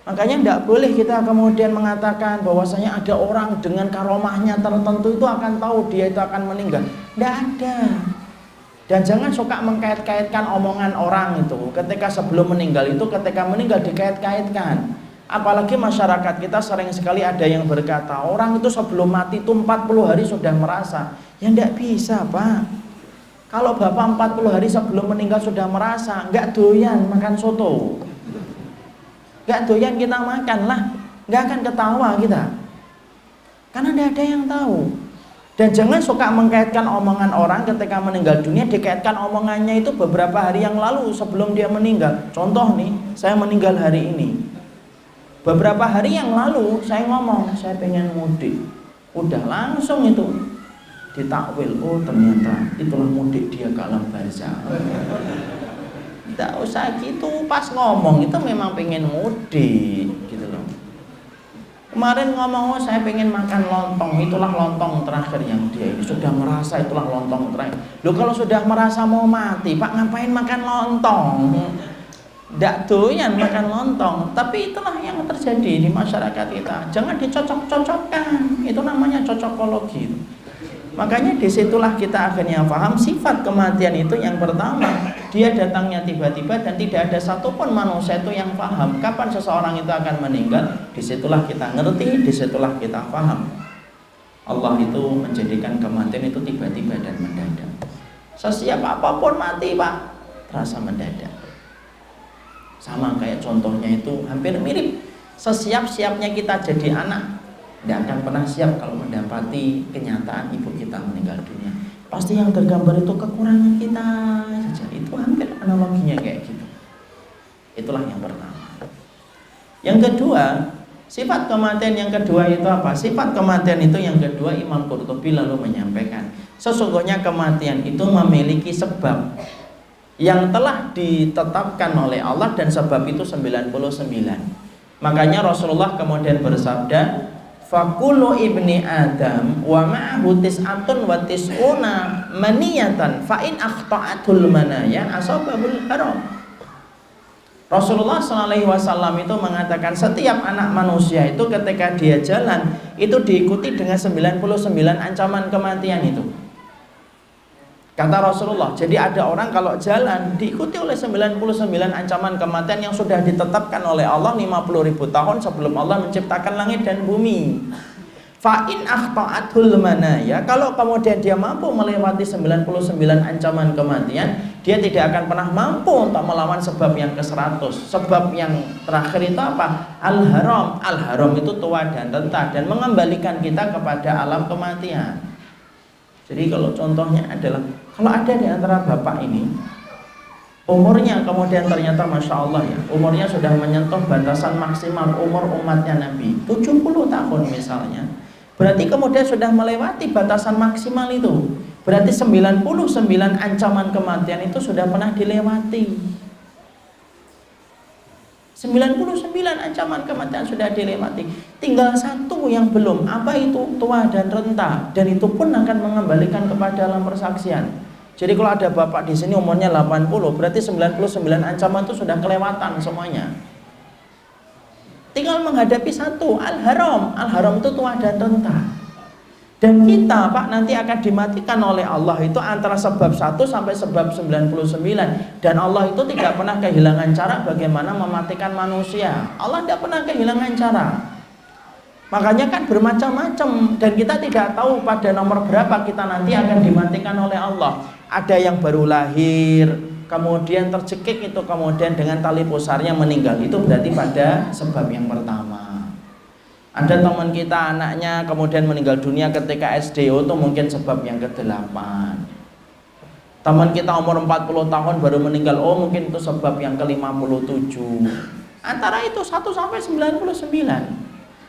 Makanya tidak boleh kita kemudian mengatakan bahwasanya ada orang dengan karomahnya tertentu itu akan tahu dia itu akan meninggal. Tidak ada. Dan jangan suka mengkait-kaitkan omongan orang itu. Ketika sebelum meninggal itu, ketika meninggal dikait-kaitkan. Apalagi masyarakat kita sering sekali ada yang berkata, orang itu sebelum mati itu 40 hari sudah merasa. Ya tidak bisa Pak. Kalau Bapak 40 hari sebelum meninggal sudah merasa, nggak doyan makan soto. Gak doyan kita makan lah, gak akan ketawa kita, karena tidak ada yang tahu. Dan jangan suka mengkaitkan omongan orang ketika meninggal dunia, dikaitkan omongannya itu beberapa hari yang lalu sebelum dia meninggal. Contoh nih, saya meninggal hari ini, beberapa hari yang lalu saya ngomong saya pengen mudik, udah langsung itu ditakwil, oh ternyata itulah mudik dia ke alam barzakh. Tidak usah gitu, pas ngomong itu memang pengen mudik gitu loh. Kemarin ngomong, oh saya pengen makan lontong, itulah lontong terakhir yang dia ini sudah merasa itulah lontong terakhir. Loh kalau sudah merasa mau mati, Pak ngapain makan lontong? Tidak doyan makan lontong. Tapi itulah yang terjadi di masyarakat kita. Jangan dicocok-cocokkan, itu namanya cocokologi. Makanya disitulah kita akhirnya paham sifat kematian itu yang pertama, dia datangnya tiba-tiba dan tidak ada satupun manusia itu yang paham kapan seseorang itu akan meninggal. Disitulah kita ngerti, disitulah kita paham. Allah itu menjadikan kematian itu tiba-tiba dan mendadak. Sesiap apapun mati Pak, terasa mendadak. Sama kayak contohnya itu hampir mirip. Sesiap-siapnya kita jadi anak, tidak akan pernah siap kalau mendapati kenyataan ibu kita meninggal dunia. Pasti yang tergambar itu kekurangan kita saja. Itu hampir analoginya kayak gitu. Itulah yang pertama. Yang kedua, sifat kematian yang kedua itu apa? Sifat kematian itu yang kedua, Imam Qurtubi lalu menyampaikan, sesungguhnya kematian itu memiliki sebab yang telah ditetapkan oleh Allah, dan sebab itu 99. Makanya Rasulullah kemudian bersabda, Fakulu ibni Adam wa ma'ahu tis'atun wa tis'una maniyatan fa in akhta'atul manaya asabahul haram. Rasulullah SAW itu mengatakan setiap anak manusia itu ketika dia jalan itu diikuti dengan 99 ancaman kematian itu. Kata Rasulullah, jadi ada orang kalau jalan diikuti oleh 99 ancaman kematian yang sudah ditetapkan oleh Allah 50.000 tahun sebelum Allah menciptakan langit dan bumi. Fa'in akhta'atul manaya, kalau kemudian dia mampu melewati 99 ancaman kematian, dia tidak akan pernah mampu untuk melawan sebab yang ke-100. Sebab yang terakhir itu apa? Al-haram. Al-haram itu tua dan renta dan mengembalikan kita kepada alam kematian. Jadi kalau contohnya adalah, kalau ada di antara bapak ini umurnya kemudian ternyata Masya Allah ya, umurnya sudah menyentuh batasan maksimal umur umatnya Nabi 70 tahun misalnya, berarti kemudian sudah melewati batasan maksimal itu, berarti 99 ancaman kematian itu sudah pernah dilewati. 99 ancaman kematian sudah dilewati, tinggal satu yang belum, apa itu? Tua dan renta, dan itu pun akan mengembalikan kepada dalam persaksian. Jadi kalau ada bapak di sini umurnya 80, berarti 99 ancaman itu sudah kelewatan semuanya. Tinggal menghadapi satu, al-haram. Al-haram itu tua dan renta. Dan kita Pak nanti akan dimatikan oleh Allah itu antara sebab 1 sampai sebab 99. Dan Allah itu tidak pernah kehilangan cara bagaimana mematikan manusia. Allah tidak pernah kehilangan cara. Makanya kan bermacam-macam, dan kita tidak tahu pada nomor berapa kita nanti akan dimatikan oleh Allah. Ada yang baru lahir, kemudian tercekik itu, kemudian dengan tali pusarnya meninggal, itu berarti pada sebab yang pertama. Ada teman kita anaknya kemudian meninggal dunia ketika SD, itu mungkin sebab yang ke-8. Teman kita umur 40 tahun baru meninggal, mungkin itu sebab yang ke-57. Antara itu 1 sampai 99.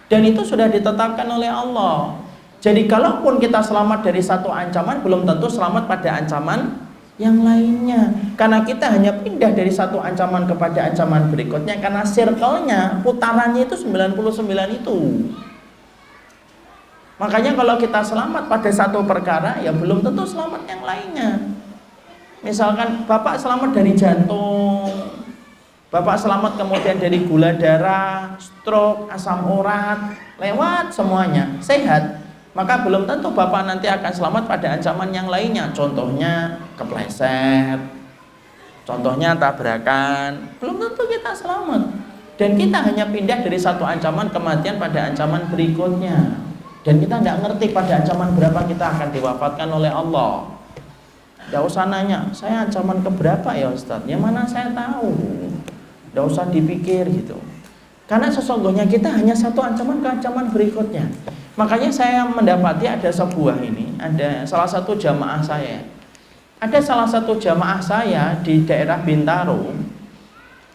Dan itu sudah ditetapkan oleh Allah. Jadi kalaupun kita selamat dari satu ancaman, belum tentu selamat pada ancaman yang lainnya. Karena kita hanya pindah dari satu ancaman kepada ancaman berikutnya, karena circle-nya, putarannya itu 99 itu. Makanya kalau kita selamat pada satu perkara, ya belum tentu selamat yang lainnya. Misalkan Bapak selamat dari jantung, Bapak selamat kemudian dari gula darah, stroke, asam urat, lewat semuanya, sehat. Maka belum tentu Bapak nanti akan selamat pada ancaman yang lainnya. Contohnya kepleset, contohnya tabrakan, belum tentu kita selamat. Dan kita hanya pindah dari satu ancaman kematian pada ancaman berikutnya. Dan kita nggak ngerti pada ancaman berapa kita akan diwafatkan oleh Allah. Nggak usah nanya, saya ancaman keberapa ya Ustadz? Ya mana saya tahu. Nggak usah dipikir gitu. Karena sesungguhnya kita hanya satu ancaman ke ancaman berikutnya. Makanya saya mendapati ada sebuah ini, ada salah satu jamaah saya. Ada salah satu jamaah saya di daerah Bintaro.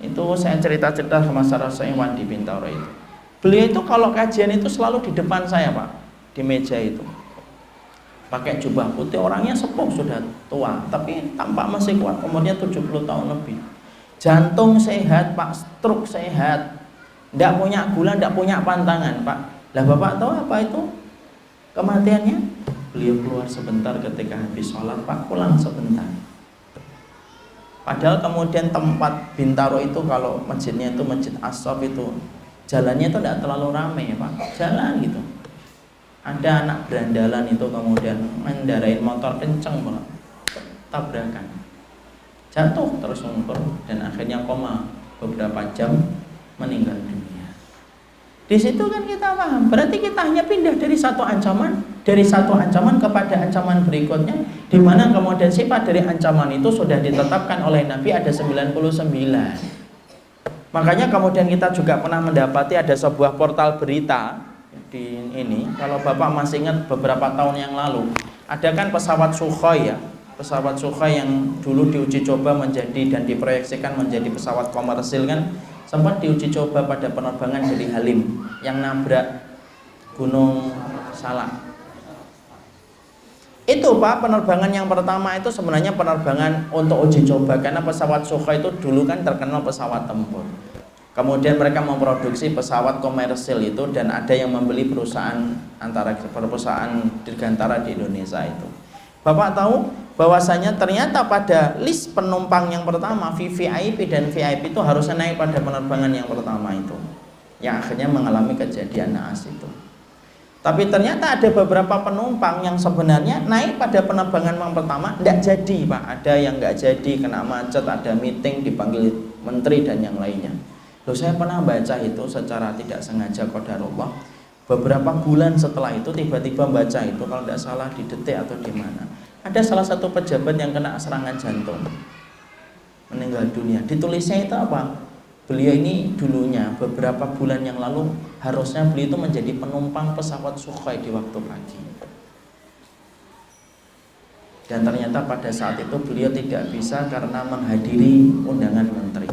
Itu saya cerita-cerita sama saudara saya di Bintaro itu. Beliau itu kalau kajian itu selalu di depan saya Pak, di meja itu. Pakai jubah putih, orangnya sepuh, sudah tua, tapi tampak masih kuat, umurnya 70 tahun lebih. Jantung sehat Pak, stroke sehat, tidak punya gula, tidak punya pantangan Pak. Lah Bapak tahu apa itu kematiannya? Beliau keluar sebentar ketika habis sholat Pak, pulang sebentar. Padahal kemudian tempat Bintaro itu kalau masjidnya itu Masjid As-Sof itu jalannya itu tidak terlalu ramai Pak, jalan gitu. Ada anak berandalan itu kemudian mendarain motor kenceng banget, tabrakan, jatuh terus ngumpul dan akhirnya koma beberapa jam, meninggal dunia. Di situ kan kita paham, berarti kita hanya pindah dari satu ancaman kepada ancaman berikutnya, di mana kemudian sifat dari ancaman itu sudah ditetapkan oleh Nabi ada 99. Makanya kemudian kita juga pernah mendapati ada sebuah portal berita di ini, kalau Bapak masih ingat beberapa tahun yang lalu, ada kan pesawat Sukhoi ya, pesawat Sukhoi yang dulu diuji coba menjadi dan diproyeksikan menjadi pesawat komersil kan, sempat diuji coba pada penerbangan dari Halim yang nabrak Gunung Salak. Itu Pak, penerbangan yang pertama itu sebenarnya penerbangan untuk uji coba, karena pesawat Sukhoi itu dulu kan terkenal pesawat tempur. Kemudian mereka memproduksi pesawat komersil itu, dan ada yang membeli perusahaan antara perusahaan dirgantara di Indonesia itu. Bapak tahu bahwasanya ternyata pada list penumpang yang pertama VVIP dan VIP itu harusnya naik pada penerbangan yang pertama itu, yang akhirnya mengalami kejadian naas itu. Tapi ternyata ada beberapa penumpang yang sebenarnya naik pada penerbangan yang pertama tidak jadi Pak. Ada yang nggak jadi, kena macet, ada meeting, dipanggil menteri dan yang lainnya. Loh, saya pernah baca itu secara tidak sengaja qadarullah. Beberapa bulan setelah itu tiba-tiba baca itu, kalau tidak salah di Detik atau di mana, ada salah satu pejabat yang kena serangan jantung, meninggal dunia. Ditulisnya itu apa? Beliau ini dulunya beberapa bulan yang lalu harusnya beliau itu menjadi penumpang pesawat Sukhoi di waktu pagi. Dan ternyata pada saat itu beliau tidak bisa karena menghadiri undangan menteri.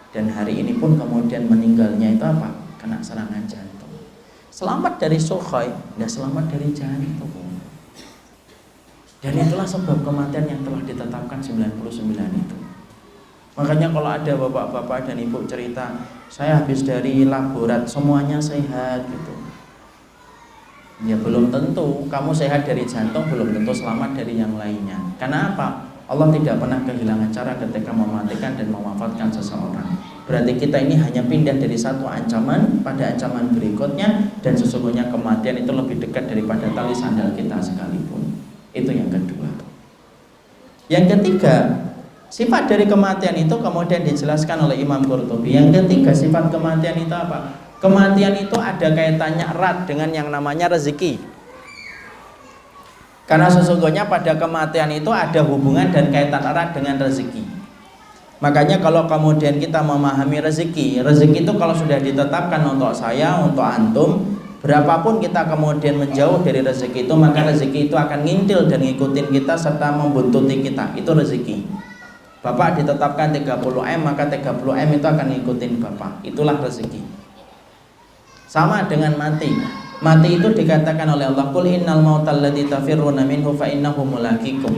Dan hari ini pun kemudian meninggalnya itu apa? Kena serangan jantung. Selamat dari Sukhoi, tidak selamat dari jantung. Dan itulah sebab kematian yang telah ditetapkan 99 itu. Makanya kalau ada bapak-bapak dan ibu cerita, saya habis dari laborat semuanya sehat gitu. Ya belum tentu, kamu sehat dari jantung belum tentu selamat dari yang lainnya. Karena apa? Allah tidak pernah kehilangan cara ketika mematikan dan mewafatkan seseorang. Berarti kita ini hanya pindah dari satu ancaman pada ancaman berikutnya, dan sesungguhnya kematian itu lebih dekat daripada tali sandal kita sekalipun. Itu yang kedua. Yang ketiga, sifat dari kematian itu kemudian dijelaskan oleh Imam Qurtubi. Yang ketiga, sifat kematian itu apa? Kematian itu ada kaitannya erat dengan yang namanya rezeki. Karena sesungguhnya pada kematian itu ada hubungan dan kaitan erat dengan rezeki. Makanya kalau kemudian kita memahami rezeki itu kalau sudah ditetapkan untuk saya, untuk antum, berapapun kita kemudian menjauh dari rezeki itu, maka rezeki itu akan ngintil dan ngikutin kita serta membuntuti kita. Itu rezeki. Bapak ditetapkan 30M, maka 30M itu akan ngikutin Bapak. Itulah rezeki. Sama dengan mati. Mati itu dikatakan oleh Allah, qul innal mautal ladzi tafirruna minhu fa innahu mulaqikum.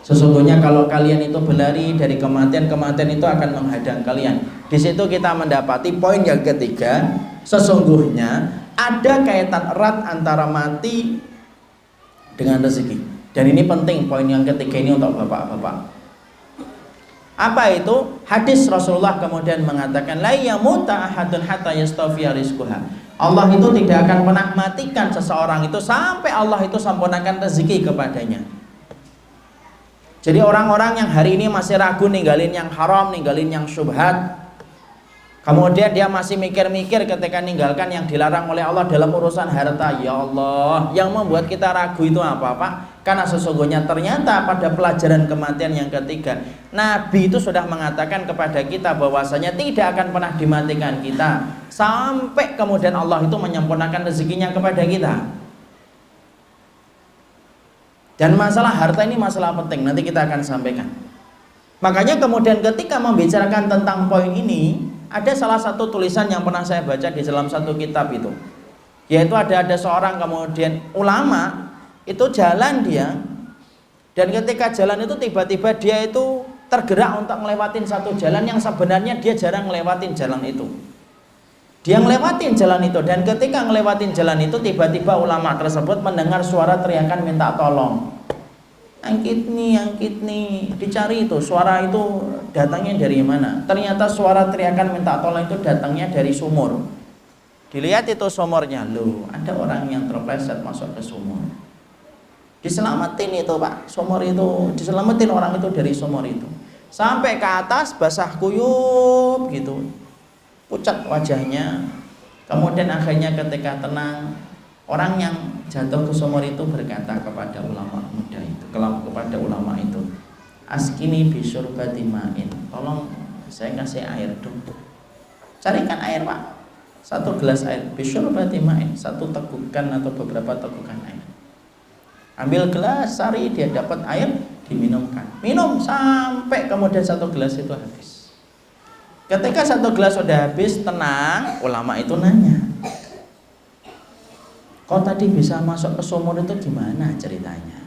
Sesungguhnya kalau kalian itu berlari dari kematian, kematian itu akan menghadang kalian. Di situ kita mendapati poin yang ketiga, sesungguhnya ada kaitan erat antara mati dengan rezeki. Dan ini penting, poin yang ketiga ini untuk bapak-bapak. Apa itu? Hadis Rasulullah kemudian mengatakan, la yamuta ahadun hatta yastafiya rizquha. Allah itu tidak akan pernah matikan seseorang itu sampai Allah itu sempurnakan rezeki kepadanya. Jadi orang-orang yang hari ini masih ragu ninggalin yang haram, ninggalin yang syubhat, kemudian dia masih mikir-mikir ketika ninggalkan yang dilarang oleh Allah dalam urusan harta. Ya Allah, yang membuat kita ragu itu apa Pak? Karena sesungguhnya ternyata pada pelajaran kematian yang ketiga, Nabi itu sudah mengatakan kepada kita bahwasanya tidak akan pernah dimatikan kita sampai kemudian Allah itu menyempurnakan rezekinya kepada kita. Dan masalah harta ini masalah penting, nanti kita akan sampaikan. Makanya kemudian ketika membicarakan tentang poin ini, ada salah satu tulisan yang pernah saya baca di dalam satu kitab itu, yaitu ada seorang kemudian ulama itu jalan dia, dan ketika jalan itu tiba-tiba dia itu tergerak untuk ngelewatin satu jalan yang sebenarnya dia jarang ngelewatin jalan itu. Dia ngelewatin jalan itu, dan ketika ngelewatin jalan itu tiba-tiba ulama tersebut mendengar suara teriakan minta tolong. Angkit nih, dicari itu suara itu datangnya dari mana? Ternyata suara teriakan minta tolong itu datangnya dari sumur. Dilihat itu sumurnya, loh, ada orang yang terpleset masuk ke sumur. Diselamatin itu Pak, sumur itu, diselamatin orang itu dari sumur itu. Sampai ke atas basah kuyup gitu, pucat wajahnya. Kemudian akhirnya ketika tenang, orang yang jatuh ke sumur itu berkata kepada ulama muda itu, kepada ulama itu, askini bisyurbati ma'in, tolong saya kasih air dong. Carikan air Pak, satu gelas air, bisyurbati ma'in, satu tegukan atau beberapa tegukan air. Ambil gelas, cari, dia dapat air, diminumkan. Minum sampai kemudian satu gelas itu habis. Ketika satu gelas sudah habis, tenang, ulama itu nanya, kok tadi bisa masuk ke sumur itu gimana ceritanya?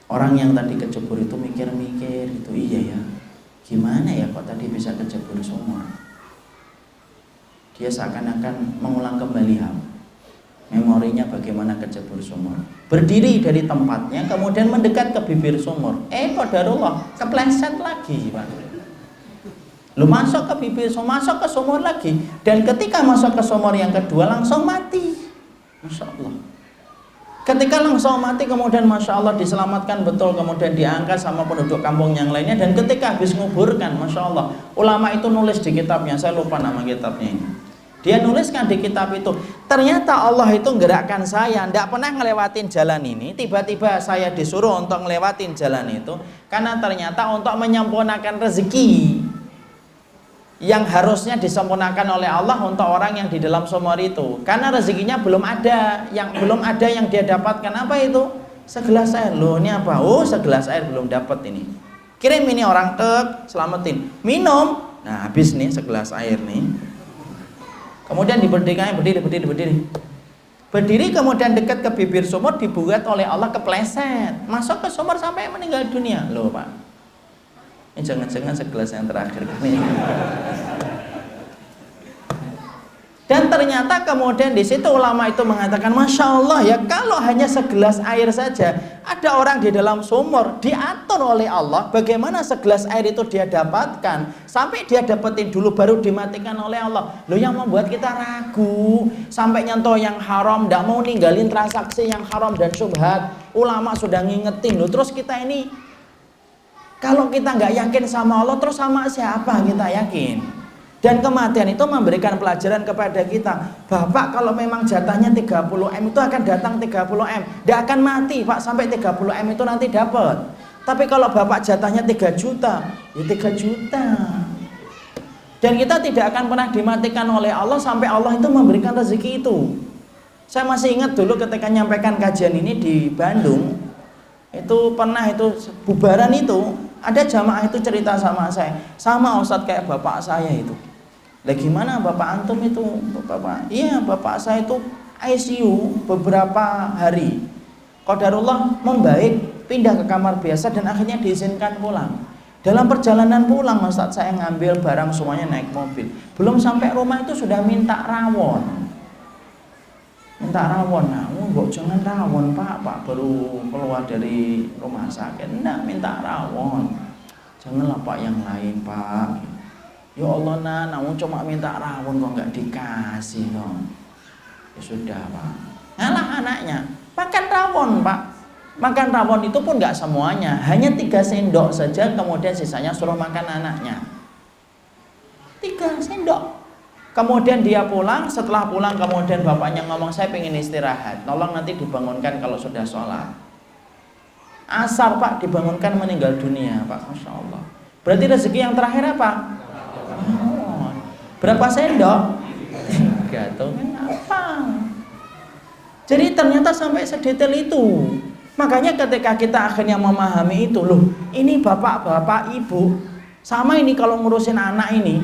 Orang yang tadi kecebur itu mikir-mikir itu, iya ya, gimana ya kok tadi bisa kecebur sumur? Dia seakan-akan mengulang kembali memorinya bagaimana kecebur sumur. Berdiri dari tempatnya, kemudian mendekat ke bibir sumur. Qadarullah, kepleset lagi Pak. Lu masuk ke bibir sumur, masuk ke sumur lagi. Dan ketika masuk ke sumur yang kedua langsung mati. Masya Allah. Ketika langsung mati kemudian Masya Allah diselamatkan betul, kemudian diangkat sama penduduk kampung yang lainnya. Dan ketika habis nguburkan, Masya Allah, ulama itu nulis di kitabnya, saya lupa nama kitabnya ini. Dia nuliskan di kitab itu, ternyata Allah itu gerakkan saya, tidak pernah ngelewatin jalan ini, tiba-tiba saya disuruh untuk ngelewatin jalan itu, karena ternyata untuk menyempurnakan rezeki yang harusnya disempurnakan oleh Allah untuk orang yang di dalam sumur itu. Karena rezekinya belum ada yang dia dapatkan. Apa itu? segelas air. Loh ini apa? Oh segelas air belum dapat ini. Kirim ini orang, selamatin. Minum. Nah habis nih segelas air nih. Kemudian diberdirikan, berdiri. Berdiri kemudian dekat ke bibir sumur, dibuat oleh Allah kepleset. Masuk ke sumur sampai meninggal dunia. Loh Pak, ini jangan-jangan segelas yang terakhir ini. Dan ternyata kemudian di situ ulama itu mengatakan, Masya Allah ya, kalau hanya segelas air saja, ada orang di dalam sumur, diatur oleh Allah bagaimana segelas air itu dia dapatkan, sampai dia dapetin dulu baru dimatikan oleh Allah. Loh yang membuat kita ragu, sampai nyentuh yang haram, tidak mau ninggalin transaksi yang haram dan syubhat. Ulama sudah ngingetin loh, terus kita ini, kalau kita nggak yakin sama Allah, terus sama siapa kita yakin? Dan kematian itu memberikan pelajaran kepada kita. Bapak kalau memang jatahnya 30M itu akan datang 30M. Tidak akan mati Pak sampai 30M itu nanti dapat. Tapi kalau Bapak jatahnya 3 juta, ya 3 juta. Dan kita tidak akan pernah dimatikan oleh Allah sampai Allah itu memberikan rezeki itu. Saya masih ingat dulu ketika nyampaikan kajian ini di Bandung, itu pernah itu bubaran itu, ada jamaah itu cerita sama saya, sama Ustadz kayak bapak saya itu. Lah gimana bapak antum itu? Bapak, iya bapak saya itu ICU beberapa hari. Qadarullah membaik, pindah ke kamar biasa dan akhirnya diizinkan pulang. Dalam perjalanan pulang Ustadz saya ngambil barang semuanya naik mobil. Belum sampai rumah itu sudah minta rawon. Nah, kok jangan rawon Pak baru keluar dari rumah sakit. Enggak, minta rawon. Janganlah Pak yang lain Pak. Ya Allah namun cuma minta rawon kok nggak dikasih dong. Ya sudah Pak. Ngalah anaknya, makan rawon Pak. Makan rawon itu pun nggak semuanya, hanya 3 sendok saja, kemudian sisanya suruh makan anaknya. 3 sendok. Kemudian dia pulang, setelah pulang kemudian bapaknya ngomong, saya pengen istirahat, tolong nanti dibangunkan kalau sudah sholat. Asar Pak, dibangunkan meninggal dunia Pak. Masya Allah. Berarti rezeki yang terakhir apa? Oh, berapa sendok? 3 tuh kenapa? Jadi ternyata sampai sedetail itu. Makanya ketika kita akhirnya memahami itu, loh ini bapak-bapak ibu sama ini kalau ngurusin anak ini,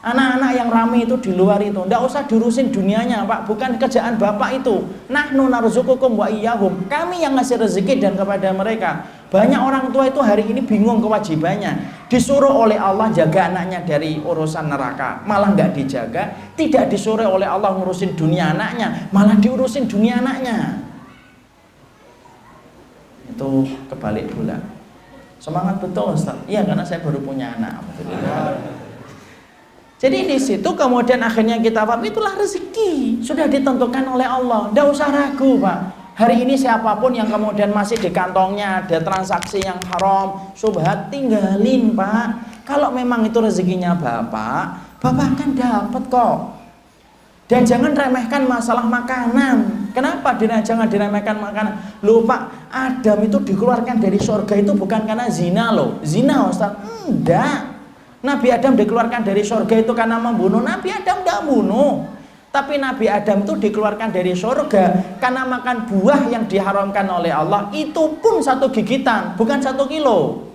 anak-anak yang rame itu di luar itu, ndak usah diurusin dunianya Pak, bukan kerjaan bapak itu. Nahnu narzuqukum wa iyyahum, kami yang ngasih rezeki dan kepada mereka. Banyak orang tua itu hari ini bingung kewajibannya, disuruh oleh Allah jaga anaknya dari urusan neraka, malah nggak dijaga. Tidak disuruh oleh Allah ngurusin dunia anaknya, malah diurusin dunia anaknya. Itu kebalik pula. Semangat betul Ustaz. Iya, karena saya baru punya anak. Jadi di situ kemudian akhirnya kita paham, itulah rezeki sudah ditentukan oleh Allah. Tidak usah ragu Pak. Hari ini siapapun yang kemudian masih di kantongnya ada transaksi yang haram, syubhat, tinggalin Pak. Kalau memang itu rezekinya Bapak akan dapat kok. Dan jangan remehkan masalah makanan. Kenapa jangan diremehkan makanan? Loh Pak, Adam itu dikeluarkan dari surga itu bukan karena zina loh. Zina Ustaz? Enggak. Nabi Adam dikeluarkan dari surga itu karena membunuh. Nabi Adam tidak bunuh. Tapi Nabi Adam itu dikeluarkan dari surga karena makan buah yang diharamkan oleh Allah. Itu pun 1 gigitan, bukan 1 kilo.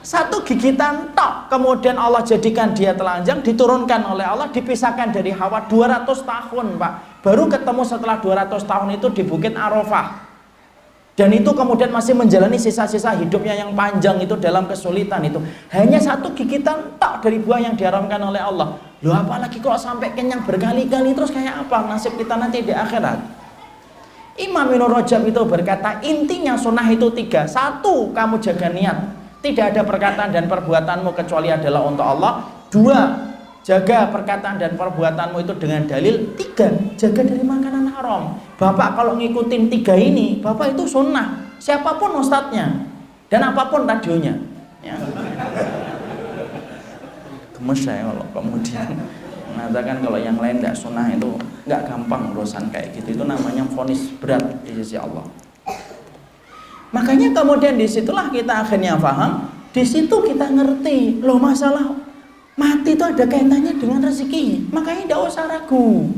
1 gigitan tok. Kemudian Allah jadikan dia telanjang, diturunkan oleh Allah, dipisahkan dari Hawa 200 tahun Pak. Baru ketemu setelah 200 tahun itu di Bukit Arafah. Dan itu kemudian masih menjalani sisa-sisa hidupnya yang panjang itu dalam kesulitan itu. Hanya 1 gigitan tok dari buah yang diharamkan oleh Allah. Loh apalagi kalau sampai kenyang berkali-kali, terus kayak apa nasib kita nanti di akhirat? Imam Ibnu Rajab itu berkata, intinya sunnah itu 3. 1, kamu jaga niat, tidak ada perkataan dan perbuatanmu kecuali adalah untuk Allah. 2, jaga perkataan dan perbuatanmu itu dengan dalil. 3, jaga dari makanan haram. Bapak kalau ngikutin 3 ini, Bapak itu sunnah, siapapun ustadznya dan apapun radionya ya. Gemes saya kalau kemudian mengatakan kalau yang lain tidak sunnah, itu nggak gampang urusan kayak gitu. Itu namanya vonis berat di sisi Allah. Makanya kemudian disitulah kita akhirnya paham, disitu kita ngerti loh masalah mati itu ada kaitannya dengan rezeki. Makanya tidak usah ragu.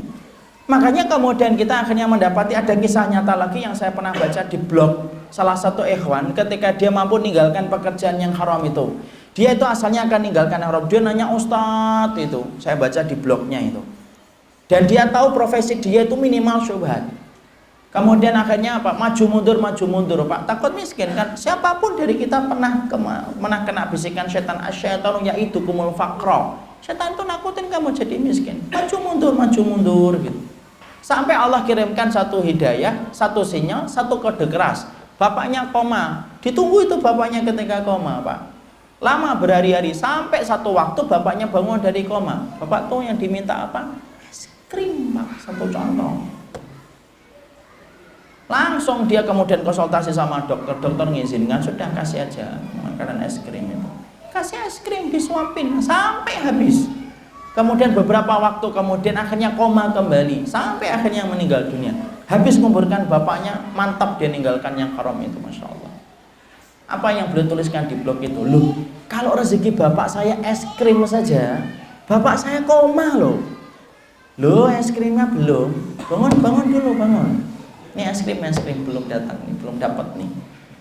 Makanya kemudian kita akhirnya mendapati ada kisah nyata lagi yang saya pernah baca di blog salah satu ikhwan, ketika dia mampu meninggalkan pekerjaan yang haram itu. Dia itu asalnya akan meninggalkan haram. Dia nanya ustadz itu, saya baca di blognya itu. Dan dia tahu profesi dia itu minimal syubhat. Kemudian akhirnya apa? Maju mundur Pak. Takut miskin kan? Siapapun dari kita pernah kena bisikan setan, asyaitanu ya'idukumul faqra. Setan itu nakutin kamu jadi miskin. Maju mundur gitu. Sampai Allah kirimkan satu hidayah, satu sinyal, satu kode keras. Bapaknya koma. Ditunggu itu bapaknya ketika koma, Pak. Lama berhari-hari sampai satu waktu bapaknya bangun dari koma. Bapak tuh yang diminta apa? Es krim, Pak. Satu contoh. Langsung dia kemudian konsultasi sama dokter. Dokter ngizinkan, sudah kasih aja makanan es krim itu. Kasih es krim, disuapin sampai habis. Kemudian beberapa waktu kemudian akhirnya koma kembali sampai akhirnya meninggal dunia. Habis menguburkan bapaknya, mantap dia meninggalkan yang haram itu, Masya Allah. Apa yang beliau tuliskan di blog itu? Loh, kalau rezeki bapak saya es krim saja, bapak saya koma loh. Loh, es krimnya belum. Bangun dulu, bangun. Ini es krim belum datang nih, belum dapat nih.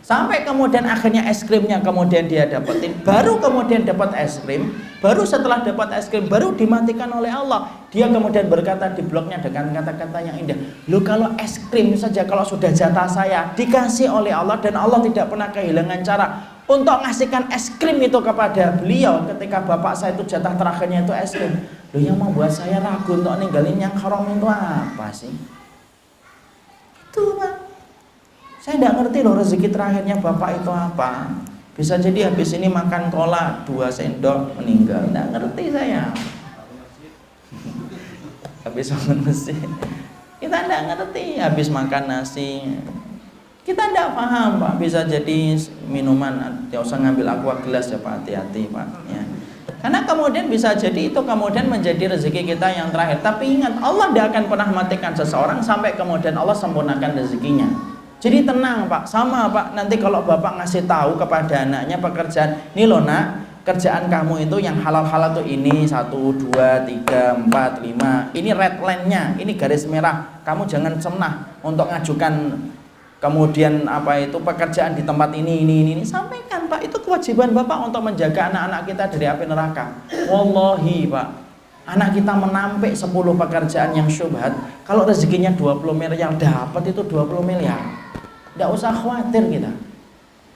Sampai kemudian akhirnya es krimnya kemudian dia dapetin, baru kemudian dapat es krim, baru setelah dapat es krim baru dimatikan oleh Allah. Dia kemudian berkata di blognya dengan kata-kata yang indah, "Loh, kalau es krim saja kalau sudah jatah saya dikasih oleh Allah dan Allah tidak pernah kehilangan cara untuk ngasihkan es krim itu kepada beliau ketika bapak saya itu jatah terakhirnya itu es krim. Loh, yang membuat saya ragu untuk ninggalin yang haram itu apa sih?" Itu, Pak. Saya tidak ngerti loh rezeki terakhirnya bapak itu apa. Bisa jadi habis ini makan kolak 2 sendok meninggal. Tidak ngerti saya. Habis makan nasi, kita tidak ngerti. Habis makan nasi, kita tidak paham, Pak. Bisa jadi minuman, tidak usah ngambil aqua gelas ya Pak, hati-hati Pak ya. Karena kemudian bisa jadi itu kemudian menjadi rezeki kita yang terakhir. Tapi ingat, Allah tidak akan pernah matikan seseorang sampai kemudian Allah sempurnakan rezekinya. Jadi tenang Pak, sama Pak, nanti kalau Bapak ngasih tahu kepada anaknya pekerjaan, ini loh nak, kerjaan kamu itu yang halal-halal tuh ini 1, 2, 3, 4, 5, ini red line-nya, ini garis merah, kamu jangan senah untuk ngajukan kemudian apa itu pekerjaan di tempat ini, sampaikan Pak, itu kewajiban Bapak untuk menjaga anak-anak kita dari api neraka. Wallahi Pak, anak kita menampik 10 pekerjaan yang syubhat, kalau rezekinya 20 miliar, dapat itu 20 miliar. Tidak usah khawatir kita.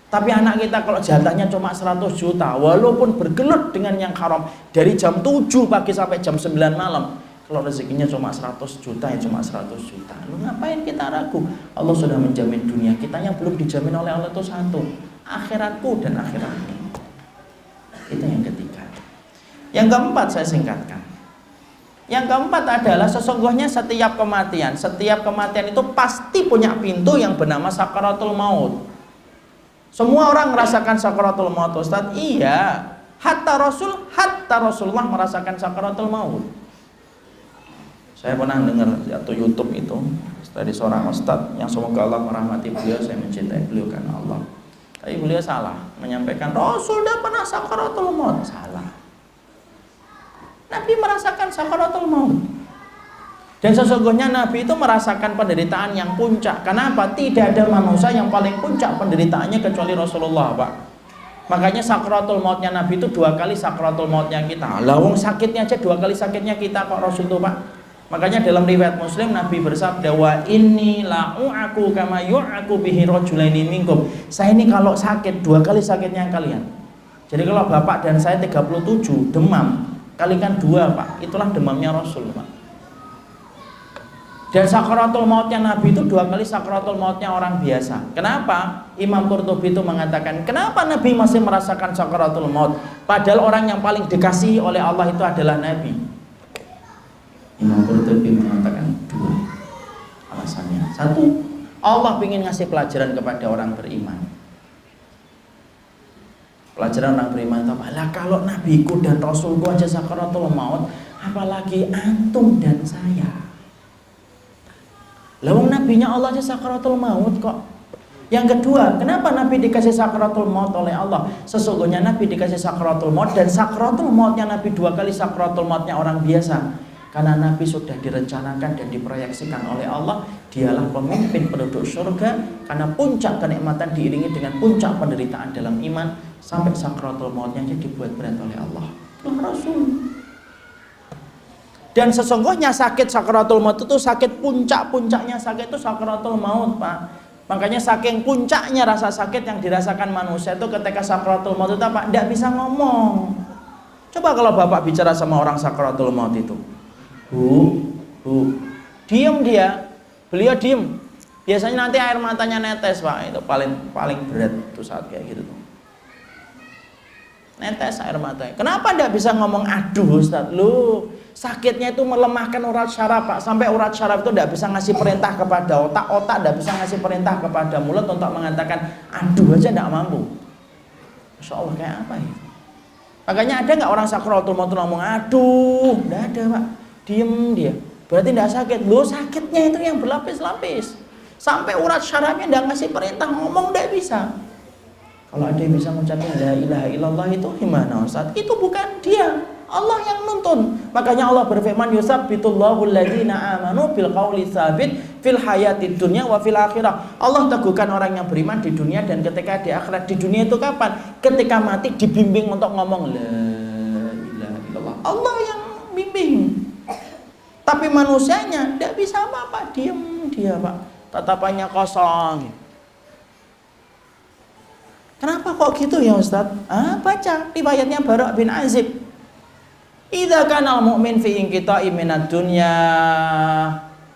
Tapi anak kita kalau jatahnya cuma 100 juta, walaupun bergelut dengan yang haram, dari jam 7 pagi sampai jam 9 malam, kalau rezekinya cuma 100 juta, ya cuma 100 juta. Lu ngapain kita ragu? Allah sudah menjamin dunia kita, yang belum dijamin oleh Allah itu satu, akhiratku dan akhiratmu. Itu yang ketiga. Yang keempat saya singkatkan. Yang keempat adalah sesungguhnya setiap kematian itu pasti punya pintu yang bernama sakaratul maut. Semua orang merasakan sakaratul maut, Ustaz. Iya, hatta Rasulullah merasakan sakaratul maut. Saya pernah dengar atau YouTube itu dari seorang ustaz yang semoga Allah merahmati beliau, saya mencintai beliau karena Allah. Tapi beliau salah menyampaikan Rasul sudah pernah sakaratul maut. Salah. Nabi merasakan sakaratul maut. Dan sesungguhnya Nabi itu merasakan penderitaan yang puncak. Kenapa? Tidak ada manusia yang paling puncak penderitaannya kecuali Rasulullah, Pak. Makanya sakaratul mautnya Nabi itu 2 kali sakaratul mautnya kita. Lawung sakitnya aja 2 kali sakitnya kita kok Rasul itu, Pak. Makanya dalam riwayat Muslim Nabi bersabda, "Wa inni la'u'aku kama yu'aku bihi rajulaini minkum." Saya ini kalau sakit 2 kali sakitnya kalian. Jadi kalau bapak dan saya 37 demam, kalikan 2 Pak, itulah demamnya Rasul Pak. Dan sakaratul mautnya Nabi itu 2 kali sakaratul mautnya orang biasa. Kenapa? Imam Qurtubi itu mengatakan, kenapa Nabi masih merasakan sakaratul maut padahal orang yang paling dikasihi oleh Allah itu adalah Nabi? Imam Qurtubi mengatakan 2 alasannya. 1, Allah ingin ngasih pelajaran kepada orang beriman. Pelajaran orang beriman itu apa? Lah kalau nabiku dan rasulku aja sakaratul maut, apalagi antum dan saya. Lawang nabinya Allah aja sakaratul maut kok. Yang kedua, kenapa Nabi dikasih sakaratul maut oleh Allah? Sesungguhnya Nabi dikasih sakaratul maut dan sakaratul mautnya Nabi 2 kali sakaratul mautnya orang biasa. Karena Nabi sudah direncanakan dan diproyeksikan oleh Allah, dialah pemimpin penduduk surga. Karena puncak kenikmatan diiringi dengan puncak penderitaan dalam iman, sampai sakratul mautnya dibuat berat oleh Allah. Itulah Rasul. Dan sesungguhnya sakit sakratul maut itu sakit puncak-puncaknya sakit itu sakratul maut, Pak. Makanya saking puncaknya rasa sakit yang dirasakan manusia itu ketika sakratul maut itu apa? Tidak bisa ngomong. Coba kalau Bapak bicara sama orang sakratul maut itu, Bu, diem dia, beliau diem. Biasanya nanti air matanya netes, Pak. Itu paling berat tuh saat kayak gitu tuh. Netes air matanya. Kenapa tidak bisa ngomong? Aduh Ustaz, lu sakitnya itu melemahkan urat syaraf, Pak. Sampai urat syaraf itu tidak bisa ngasih perintah kepada otak, otak tidak bisa ngasih perintah kepada mulut untuk mengatakan aduh aja tidak mampu. Masya Allah, kayak apa ya? Makanya ada nggak orang sakratul maut ngomong aduh? Tidak ada, Pak. Diem dia. Berarti tidak sakit. Loh, sakitnya itu yang berlapis-lapis. Sampai urat syarafnya tidak ngasih perintah ngomong, tidak bisa. Kalau ada yang bisa mengucapkan la ilaha illallah itu gimana Ustaz? Itu bukan dia, Allah yang nuntun. Makanya Allah berfirman, yusabbitullahu alladziina aamanu bil qauli tsabit fil hayatid dunya wa fil akhirah. Allah teguhkan orang yang beriman di dunia dan ketika di akhirat. Di dunia itu kapan? Ketika mati dibimbing untuk ngomong la ilaha illallah. Allah yang bimbing. Tapi manusianya tidak bisa apa-apa, diam dia, Pak. Tatapannya kosong. Kenapa kok gitu ya Ustaz? Baca riwayatnya Bara' bin Azib. Idza kana al-mu'min fi inqita'i minad dunya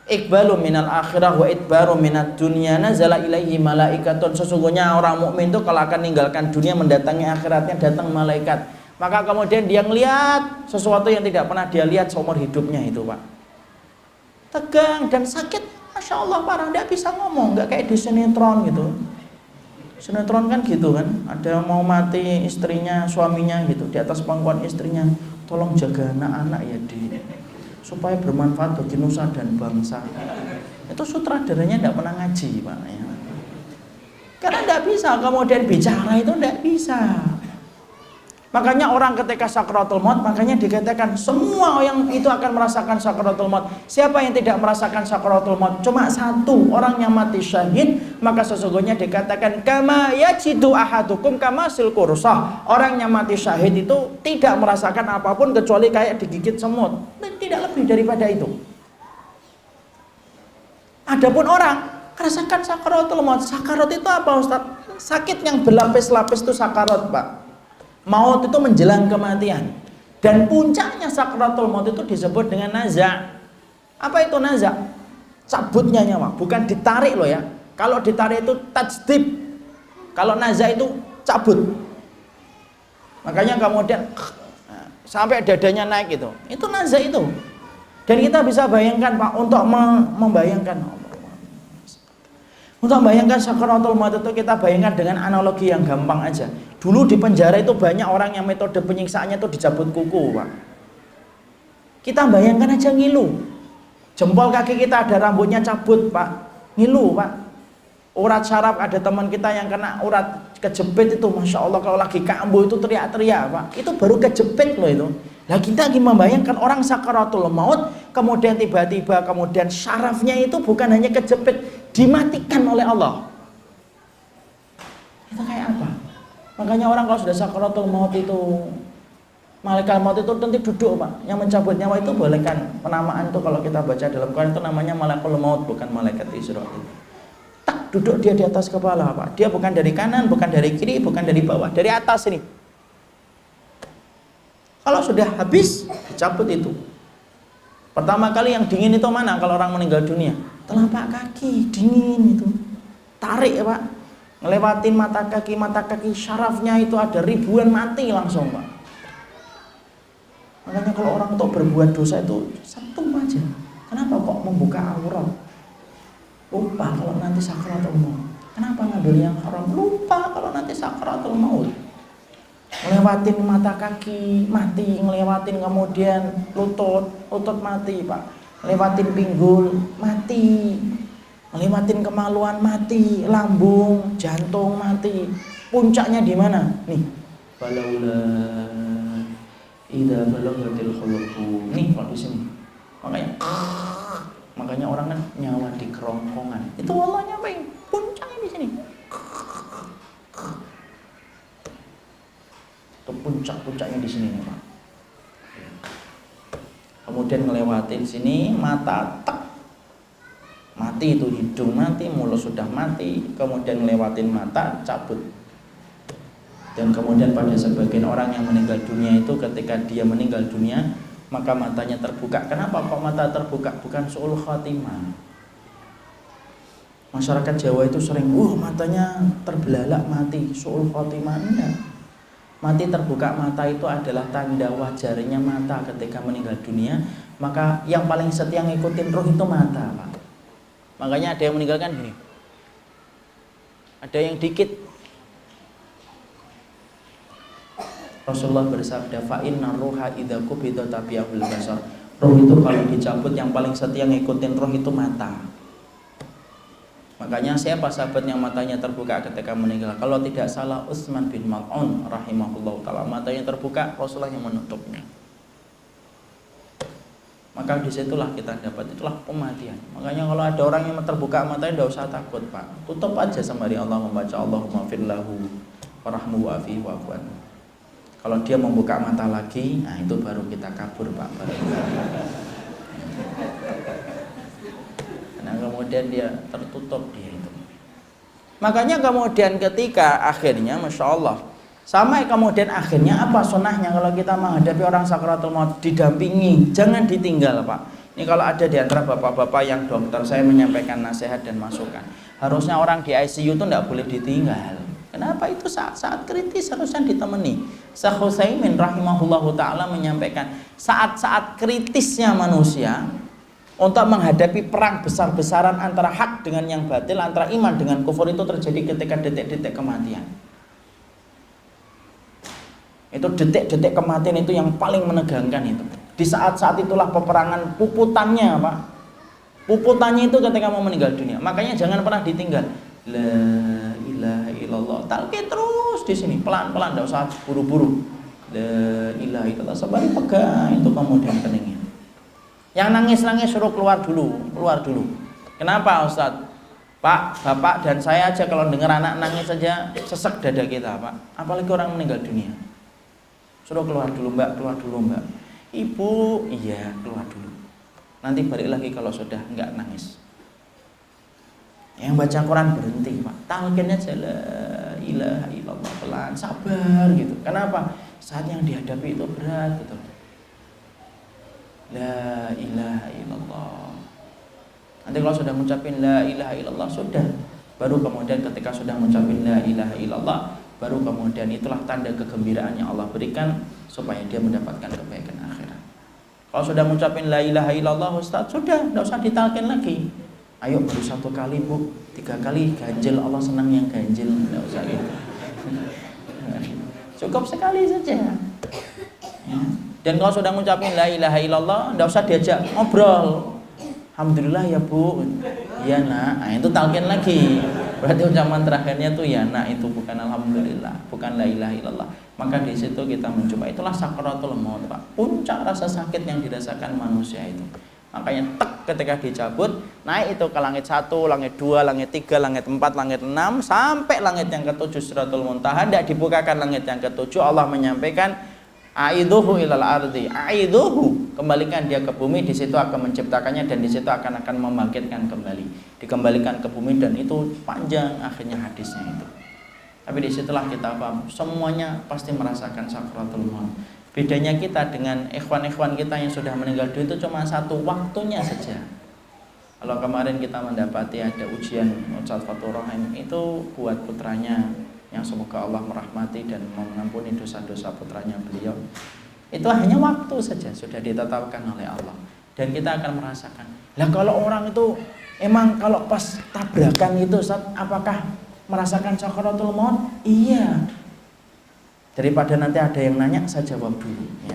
iqbalu minal akhirah wa idbaru minad dunya nazala ilaihi malaikatun. Sesungguhnya orang mukmin itu kalau akan meninggalkan dunia mendatangi akhiratnya datang malaikat. Maka kemudian dia melihat sesuatu yang tidak pernah dia lihat seumur hidupnya itu, Pak. Tegang dan sakit, Masya Allah parah, tidak bisa ngomong, nggak kayak di sinetron gitu. Sinetron kan gitu kan, ada yang mau mati istrinya, suaminya gitu, di atas pangkuan istrinya, tolong jaga anak-anak ya di, supaya bermanfaat bagi nusa dan bangsa. Itu sutradaranya tidak pernah ngaji, Pak. Ya. Karena tidak bisa, kemudian bicara itu tidak bisa. Makanya orang ketika sakratul maut, makanya dikatakan semua yang itu akan merasakan sakratul maut. Siapa yang tidak merasakan sakratul maut? Cuma satu, orang yang mati syahid. Maka sesungguhnya dikatakan kama yajidu ahadukum kama sil kursah. Orang yang mati syahid itu tidak merasakan apapun kecuali kayak digigit semut. Dan tidak lebih daripada itu. Adapun orang merasakan sakratul maut. Sakarat itu apa, Ustaz? Sakit yang berlapis-lapis itu sakarat, Pak. Maut itu menjelang kematian. Dan puncaknya sakratul maut itu disebut dengan naza'. Apa itu naza'? Cabutnya nyawa, bukan ditarik loh ya. Kalau ditarik itu tajdib. Kalau naza' itu cabut. Makanya kemudian sampai dadanya naik itu. Itu naza' itu. Dan kita bisa bayangkan, Pak, untuk membayangkan sakratul maut itu kita bayangkan dengan analogi yang gampang aja. Dulu di penjara itu banyak orang yang metode penyiksaannya itu dicabut kuku, Pak. Kita bayangkan aja ngilu. Jempol kaki kita ada rambutnya cabut, Pak. Ngilu, Pak. Urat syaraf ada teman kita yang kena urat kejepit itu, Masya Allah kalau lagi kambuh itu teriak-teriak, Pak. Itu baru kejepit loh itu. Nah kita lagi membayangkan orang sakratul maut, kemudian tiba-tiba kemudian syarafnya itu bukan hanya kejepit, dimatikan oleh Allah. Itu kayak apa? Makanya orang kalau sudah sakratul maut itu, malaikat maut itu nanti duduk, Pak. Yang mencabut nyawa itu bolehkan penamaan itu kalau kita baca dalam Quran itu namanya malaikat maut, bukan malaikat Israil. Tak duduk dia di atas kepala, Pak. Dia bukan dari kanan, bukan dari kiri, bukan dari bawah, dari atas ini. Kalau sudah habis, dicabut itu. Pertama kali yang dingin itu mana kalau orang meninggal dunia? Telapak kaki, dingin itu. Tarik ya, Pak. Ngelewatin mata kaki, syarafnya itu ada ribuan mati langsung, Pak. Makanya kalau orang untuk berbuat dosa itu satu aja. Kenapa kok membuka aurat? Lupa kalau nanti sakratul maut. Kenapa ngambil yang haram? Lupa kalau nanti sakratul maut. Ngelewatin mata kaki mati, ngelewatin kemudian lutut mati, Pak. Ngelewatin pinggul mati, ngelewatin kemaluan mati, lambung, jantung mati. Puncaknya di mana? Nih, balaula idza balaghatil khuluqum. Nih, kalau di sini. Makanya orang kan nyawa di kerongkongan. Itu Allah nyapain puncaknya di sini. Itu puncaknya di sini nih, Pak. Kemudian ngelewatin sini mata mati, itu hidung mati, mulut sudah mati, kemudian ngelewatin mata cabut. Dan kemudian pada sebagian orang yang meninggal dunia itu ketika dia meninggal dunia maka matanya terbuka. Kenapa kok mata terbuka? Bukan su'ul khatimah. Masyarakat Jawa itu sering matanya terbelalak mati, su'ul khatimah. Enggak. Mati terbuka mata itu adalah tanda wajarnya mata ketika meninggal dunia. Maka yang paling setia ngikutin roh itu mata, Pak. Makanya ada yang meninggalkan gini, ada yang dikit. Rasulullah bersabda, fa inna ruha idza qubida tabi'ahul basar. Roh itu kalau dicabut yang paling setia ngikutin roh itu mata. Makanya siapa sahabat yang matanya terbuka ketika meninggal? Kalau tidak salah Utsman bin Mal'un rahimahullah taala, matanya terbuka, Rasulullah yang menutupnya. Maka disitulah kita dapat, itulah kematian. Makanya kalau ada orang yang terbuka matanya, tidak usah takut, Pak. Tutup aja sembari Allah membaca Allahumma firlahu warahmu wa'afihi wa'fuan. Kalau dia membuka mata lagi, nah itu baru kita kabur, Pak. Nah kemudian dia tertutup dia itu. Makanya kemudian ketika akhirnya Masya Allah, sampai kemudian akhirnya apa sunnahnya kalau kita menghadapi orang sakaratul maut? Didampingi, jangan ditinggal, Pak. Ini kalau ada di antara bapak-bapak yang dokter, saya menyampaikan nasihat dan masukan. Harusnya orang di ICU itu tidak boleh ditinggal. Kenapa? Itu saat-saat kritis harusnya ditemani. Syekh Utsaimin rahimahullahu ta'ala menyampaikan, saat-saat kritisnya manusia untuk menghadapi perang besar-besaran antara hak dengan yang batil, antara iman dengan kufur, itu terjadi ketika detik-detik kematian. Itu detik-detik kematian itu yang paling menegangkan itu. Di saat-saat itulah peperangan puputannya, Pak. Puputannya itu ketika mau meninggal dunia. Makanya jangan pernah ditinggal. La ilaha illallah. Talqin terus di sini, pelan-pelan, enggak usah buru-buru. La ilaha illallah, sembari pegang itu kemudian keningnya. Yang nangis-nangis suruh keluar dulu. Kenapa, Ustaz? Pak, Bapak dan saya aja kalau dengar anak nangis saja sesek dada kita, Pak. Apalagi orang meninggal dunia. Suruh keluar dulu, Mbak, keluar dulu, Mbak. Ibu, iya, keluar dulu. Nanti balik lagi kalau sudah enggak nangis. Yang baca Quran berhenti, Pak. Talqin aja, la ilaha illallah, pelan, sabar gitu. Kenapa? Saat yang dihadapi itu berat gitu. La ilaha illallah. Nanti kalau sudah mengucapin la ilaha illallah sudah, baru kemudian ketika sudah mengucapin la ilaha illallah, baru kemudian itulah tanda kegembiraan yang Allah berikan supaya dia mendapatkan kebaikan akhirat. Kalau sudah mengucapin la ilaha illallah, Ustaz, sudah, tidak usah ditalkin lagi. Ayo baru 1 kali, Bu, 3 kali ganjil, Allah senang yang ganjil, tidak usah gitu. Cukup sekali saja. Ya. Dan kalau sudah mengucapin la ilaha illallah, tidak usah diajak ngobrol. Alhamdulillah ya, Bu. Ya, Nak. Nah, itu talqin lagi. Berarti ucapan terakhirnya tuh ya, Nak, itu bukan alhamdulillah, bukan la ilaha illallah. Maka di situ kita mencoba. Itulah sakaratul maut, Pak. Puncak rasa sakit yang dirasakan manusia itu. Makanya ketika dicabut, naik itu ke langit 1, langit 2, langit 3, langit 4, langit 6, sampai langit yang ke-7 Sidratul Muntaha. Tidak dibukakan langit yang ke-7, Allah menyampaikan aiduhu ilal ardi, aiduhu, kembalikan dia ke bumi, di situ akan menciptakannya dan di situ akan membangkitkan kembali, dikembalikan ke bumi. Dan itu panjang akhirnya hadisnya itu. Tapi disitulah kita paham, semuanya pasti merasakan sakaratul maut. Bedanya kita dengan ikhwan-ikhwan kita yang sudah meninggal dunia itu cuma satu, waktunya saja. Kalau kemarin kita mendapati ada ujian Ustaz Fathur Rahim itu buat putranya, yang semoga Allah merahmati dan mengampuni dosa-dosa putranya beliau. Itu hanya waktu saja, sudah ditetapkan oleh Allah. Dan kita akan merasakan. Lah kalau orang itu emang kalau pas tabrakan itu, Ustaz, apakah merasakan sakaratul maut? Iya. Daripada nanti ada yang nanya, saya jawab dulu ya.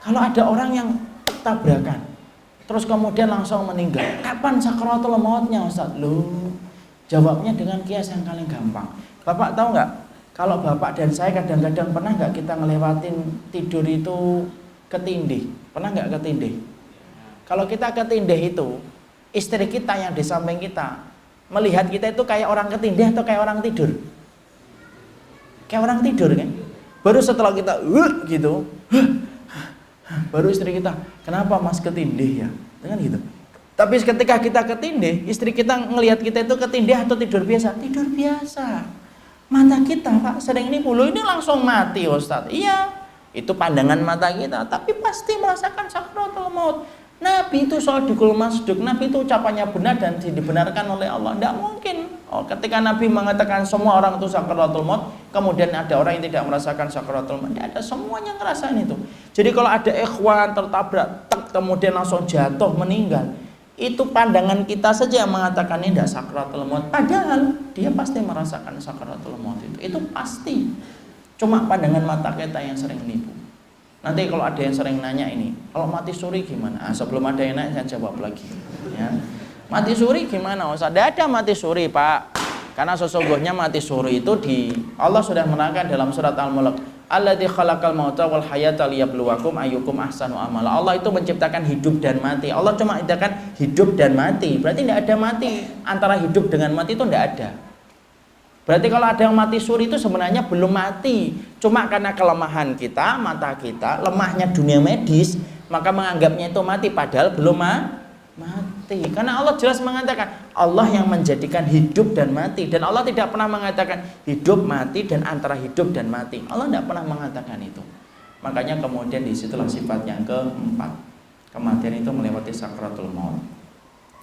Kalau ada orang yang tabrakan terus kemudian langsung meninggal, kapan sakaratul mautnya, Ustaz? Loh, jawabnya dengan kias yang paling gampang. Bapak tahu nggak? Kalau Bapak dan saya kadang-kadang pernah nggak kita ngelewatin tidur itu ketindih? Pernah nggak ketindih? Kalau kita ketindih itu, istri kita yang di samping kita melihat kita itu kayak orang ketindih atau kayak orang tidur? Kayak orang tidur kan? Baru setelah kita gitu, baru istri kita, kenapa mas ketindih ya? Kan gitu. Tapi ketika kita ketindih, istri kita ngelihat kita itu ketindih atau tidur biasa? Tidur biasa. Mata kita Pak sering ini bulu ini langsung mati Ustaz. Iya, itu pandangan mata kita, tapi pasti merasakan sakratul maut. Nabi itu shadiqul masduq, Nabi itu ucapannya benar dan dibenarkan oleh Allah. Tidak mungkin. Ketika Nabi mengatakan semua orang itu sakratul maut, kemudian ada orang yang tidak merasakan sakratul maut. Tidak ada, semuanya ngerasain itu. Jadi kalau ada ikhwan tertabrak, kemudian langsung jatuh meninggal, itu pandangan kita saja yang mengatakan ini tidak sakratul maut. Padahal dia pasti merasakan sakratul maut itu pasti. Cuma pandangan mata kita yang sering menipu. Nanti kalau ada yang sering nanya ini, kalau mati suri gimana? Sebelum ada yang nanya saya jawab lagi. Ya. Mati suri gimana? Ustaz? Tidak ada mati suri Pak. Karena sesungguhnya mati suri itu Allah sudah menerangkan dalam surat Al-Mulk. Alladzi khalaqal mauta wal hayata liyabluwakum ayyukum ahsanu amala. Allah itu menciptakan hidup dan mati. Allah cuma menciptakan hidup dan mati. Berarti tidak ada mati. Antara hidup dengan mati itu tidak ada. Berarti kalau ada yang mati suri itu sebenarnya belum mati. Cuma karena kelemahan kita, mata kita, lemahnya dunia medis, maka menganggapnya itu mati padahal belum mati. Karena Allah jelas mengatakan Allah yang menjadikan hidup dan mati, dan Allah tidak pernah mengatakan hidup mati dan antara hidup dan mati. Allah tidak pernah mengatakan itu. Makanya kemudian disitulah sifat yang keempat, kematian itu melewati sakratul maut.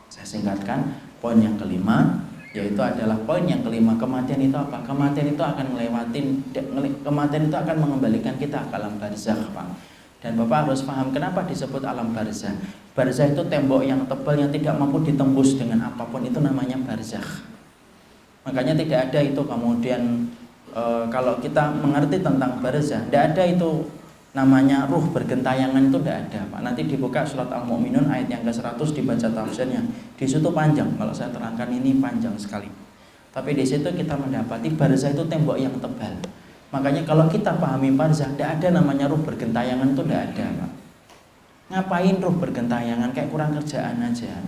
Saya singkatkan, poin yang kelima yaitu adalah poin yang kelima. Kematian itu apa? Kematian itu akan kematian itu akan mengembalikan kita ke alam barzakh, Pak. Dan Bapak harus paham kenapa disebut alam barzakh. Barzakh itu tembok yang tebal yang tidak mampu ditembus dengan apapun, itu namanya barzakh. Makanya tidak ada itu kemudian kalau kita mengerti tentang barzakh, tidak ada itu namanya ruh bergentayangan, itu tidak ada, Pak. Nanti dibuka surat Al-Mu'minun ayat yang ke-100, dibaca tafsirnya. Di situ panjang, kalau saya terangkan ini panjang sekali. Tapi di situ kita mendapati barzakh itu tembok yang tebal. Makanya kalau kita pahami barzakh, tidak ada namanya ruh bergentayangan, itu tidak ada, Pak. Ngapain ruh bergentayangan, kayak kurang kerjaan aja.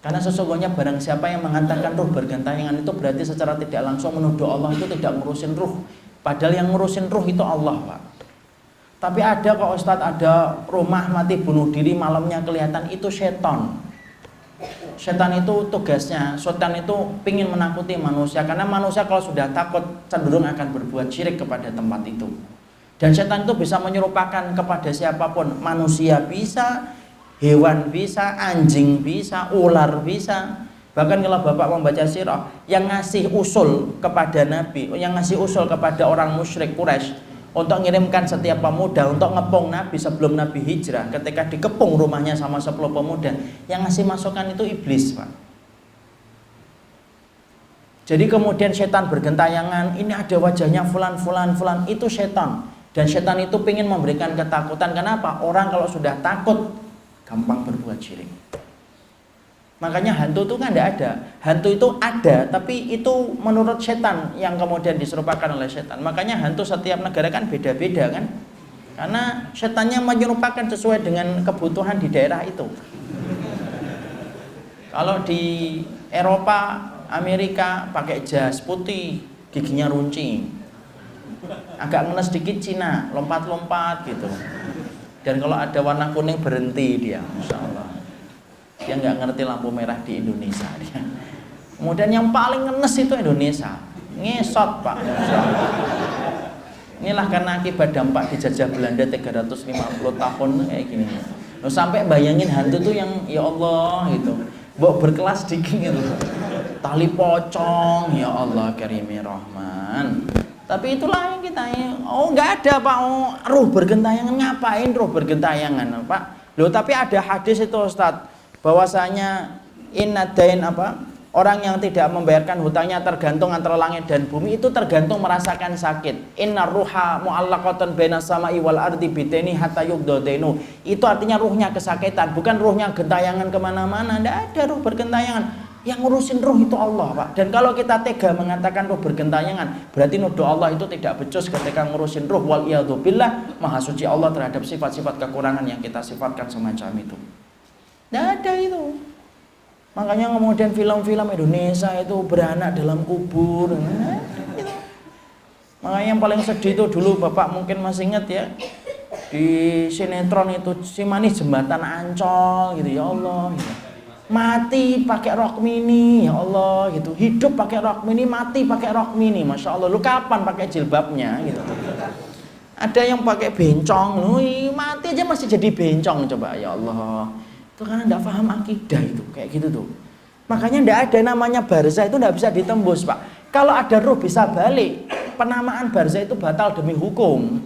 Karena sesungguhnya barang siapa yang mengatakan ruh bergentayangan itu berarti secara tidak langsung menuduh Allah itu tidak ngurusin ruh. Padahal yang ngurusin ruh itu Allah, Pak. Tapi ada kok Ustadz, ada rumah mati bunuh diri malamnya kelihatan, itu setan. Setan itu tugasnya, setan itu pingin menakuti manusia. Karena manusia kalau sudah takut cenderung akan berbuat syirik kepada tempat itu. Dan setan itu bisa menyerupakan kepada siapapun. Manusia bisa, hewan bisa, anjing bisa, ular bisa. Bahkan kalau Bapak membaca sirah, yang ngasih usul kepada Nabi, yang ngasih usul kepada orang musyrik Quraisy untuk mengirimkan setiap pemuda untuk ngepung Nabi sebelum Nabi hijrah, ketika dikepung rumahnya sama 10 pemuda, yang ngasih masukan itu iblis, Pak. Jadi kemudian setan bergentayangan, ini ada wajahnya fulan, itu setan. Dan setan itu ingin memberikan ketakutan. Kenapa? Orang kalau sudah takut gampang berbuat syirik. Makanya hantu itu kan tidak ada. Hantu itu ada, tapi itu menurut setan yang kemudian diserupakan oleh setan. Makanya hantu setiap negara kan beda-beda kan. Karena setannya menyerupakan sesuai dengan kebutuhan di daerah itu. Kalau di Eropa, Amerika pakai jas putih, giginya runcing. Agak ngenes dikit Cina, lompat-lompat gitu. Dan kalau ada warna kuning berhenti dia, Masya Allah. Dia nggak ngerti lampu merah di Indonesia dia. Kemudian yang paling ngenes itu Indonesia, ngesot, Pak. Inilah karena akibat dampak dijajah Belanda 350 tahun kayak gini. Loh, sampai bayangin hantu tuh yang ya Allah gitu, bawa berkelas dikit gitu. Tali pocong, ya Allah Karimi Rahman. Tapi itulah yang kita, nggak ada, Pak. Ruh bergentayangan, ngapain ruh bergentayangan, Pak? Loh, tapi ada hadis itu, Ustadz, bahwasanya innadain orang yang tidak membayarkan hutangnya tergantung antara langit dan bumi, itu tergantung merasakan sakit. Inna ruha mu'allaqatan baina sama'i wal ardi biteni hatta yugdadainu. Itu artinya ruhnya kesakitan, bukan ruhnya gentayangan kemana-mana. Tidak ada ruh bergentayangan. Yang ngurusin ruh itu Allah, Pak. Dan kalau kita tega mengatakan ruh bergentayangan, berarti nuduh Allah itu tidak becus ketika ngurusin ruh. Wal iyadzubillah, maha suci Allah terhadap sifat-sifat kekurangan yang kita sifatkan semacam itu. Tidak ada itu. Makanya kemudian film-film Indonesia itu beranak dalam kubur. Gitu. Makanya yang paling sedih itu dulu Bapak mungkin masih ingat ya, di sinetron itu si manis jembatan Ancol gitu, ya Allah gitu. Mati pakai rok mini, ya Allah gitu. Hidup pakai rok mini, mati pakai rok mini, Masya Allah. Lu kapan pakai jilbabnya gitu. Ada yang pakai bencong, lu mati aja masih jadi bencong, coba, ya Allah. Itu karena tidak paham akidah itu, kayak gitu tuh. Makanya tidak ada namanya barzah, itu tidak bisa ditembus, Pak. Kalau ada ruh bisa balik, penamaan barzah itu batal demi hukum.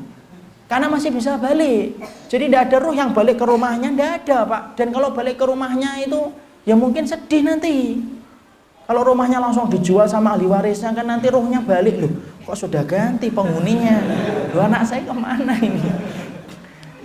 Karena masih bisa balik. Jadi tidak ada ruh yang balik ke rumahnya, tidak ada, Pak. Dan kalau balik ke rumahnya itu, ya mungkin sedih nanti. Kalau rumahnya langsung dijual sama ahli warisnya, kan nanti ruhnya balik, loh kok sudah ganti penghuninya, loh anak saya kemana ini.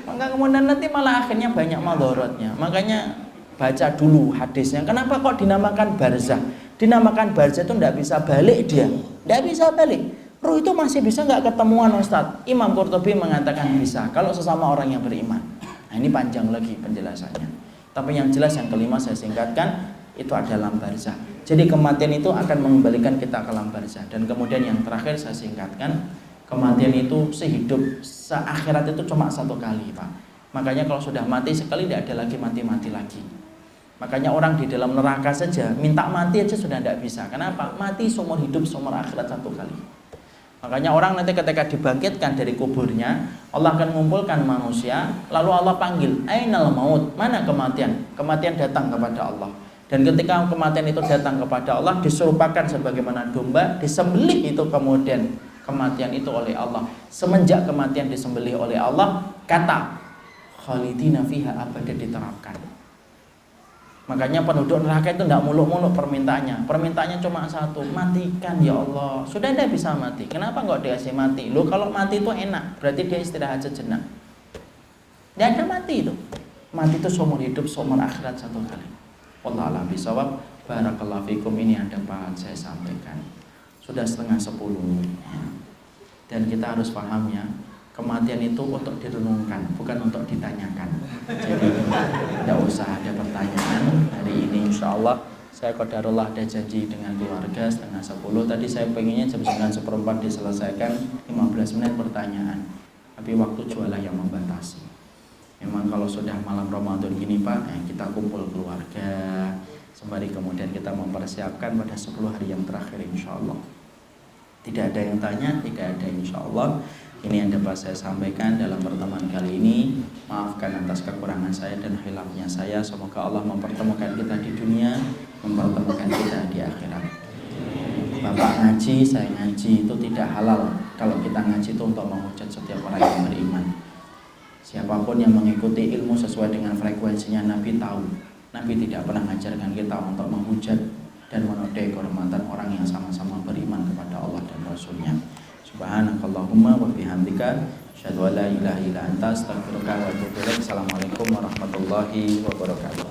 Maka kemudian nanti malah akhirnya banyak madorotnya. Makanya baca dulu hadisnya. Kenapa kok dinamakan barzah? Dinamakan barzah itu tidak bisa balik dia, tidak bisa balik. Ruh itu masih bisa nggak ketemuan, Ustadz? Imam Qurtubi mengatakan bisa, kalau sesama orang yang beriman. Nah ini panjang lagi penjelasannya. Tapi yang jelas yang kelima saya singkatkan, itu adalah alam barzah. Jadi kematian itu akan mengembalikan kita ke alam barzah. Dan kemudian yang terakhir saya singkatkan, kematian itu sehidup, seakhirat itu cuma satu kali, Pak. Makanya kalau sudah mati sekali tidak ada lagi mati-mati lagi. Makanya orang di dalam neraka saja minta mati aja sudah tidak bisa. Kenapa? Mati seumur hidup, seumur akhirat satu kali. Makanya orang nanti ketika dibangkitkan dari kuburnya, Allah akan mengumpulkan manusia, lalu Allah panggil, ainal maut, mana kematian? Kematian datang kepada Allah. Dan ketika kematian itu datang kepada Allah, diserupakan sebagaimana domba, disembelih itu kemudian kematian itu oleh Allah. Semenjak kematian disembelih oleh Allah, kata khalidina fiha abada diterapkan. Makanya penduduk neraka itu tidak muluk-muluk permintaannya. Permintaannya cuma satu, matikan ya Allah. Sudah tidak bisa mati. Kenapa nggak dikasih mati? Loh kalau mati itu enak, berarti dia istirahat sejenak. Tidak ada mati itu. Mati itu seumur hidup, seumur akhirat satu kali. Wallahu a'lam bishawab. Barakallahu fikum, ini yang dapat saya sampaikan. Sudah 9:30 ya. Dan kita harus paham ya, kematian itu untuk direnungkan, bukan untuk ditanyakan. Jadi tidak usah ada pertanyaan. Hari ini insya Allah saya qadarullah ada janji dengan keluarga 9:30. Tadi saya pengennya jam 9:15 diselesaikan, 15 menit pertanyaan. Tapi waktu jualah yang membatasi. Memang kalau sudah malam Ramadan gini Pak, kita kumpul keluarga, sembari kemudian kita mempersiapkan pada 10 hari yang terakhir insya Allah. Tidak ada yang tanya, tidak ada insya Allah. Ini yang dapat saya sampaikan dalam pertemuan kali ini. Maafkan atas kekurangan saya dan khilafnya saya. Semoga Allah mempertemukan kita di dunia, mempertemukan kita di akhirat. Bapak ngaji, saya ngaji, itu tidak halal. Kalau kita ngaji itu untuk menghujat setiap orang yang beriman. Siapapun yang mengikuti ilmu sesuai dengan frekuensinya, Nabi tahu. Nabi tidak pernah mengajarkan kita untuk menghujat dan menodai kehormatan orang yang sama-sama beriman kepada Allah dan Rasulnya. Subhanakallahumma wa bihamdika, asyhadu an la ilaha illa anta, astaghfiruka wa atubu ilaik. Assalamualaikum warahmatullahi wabarakatuh.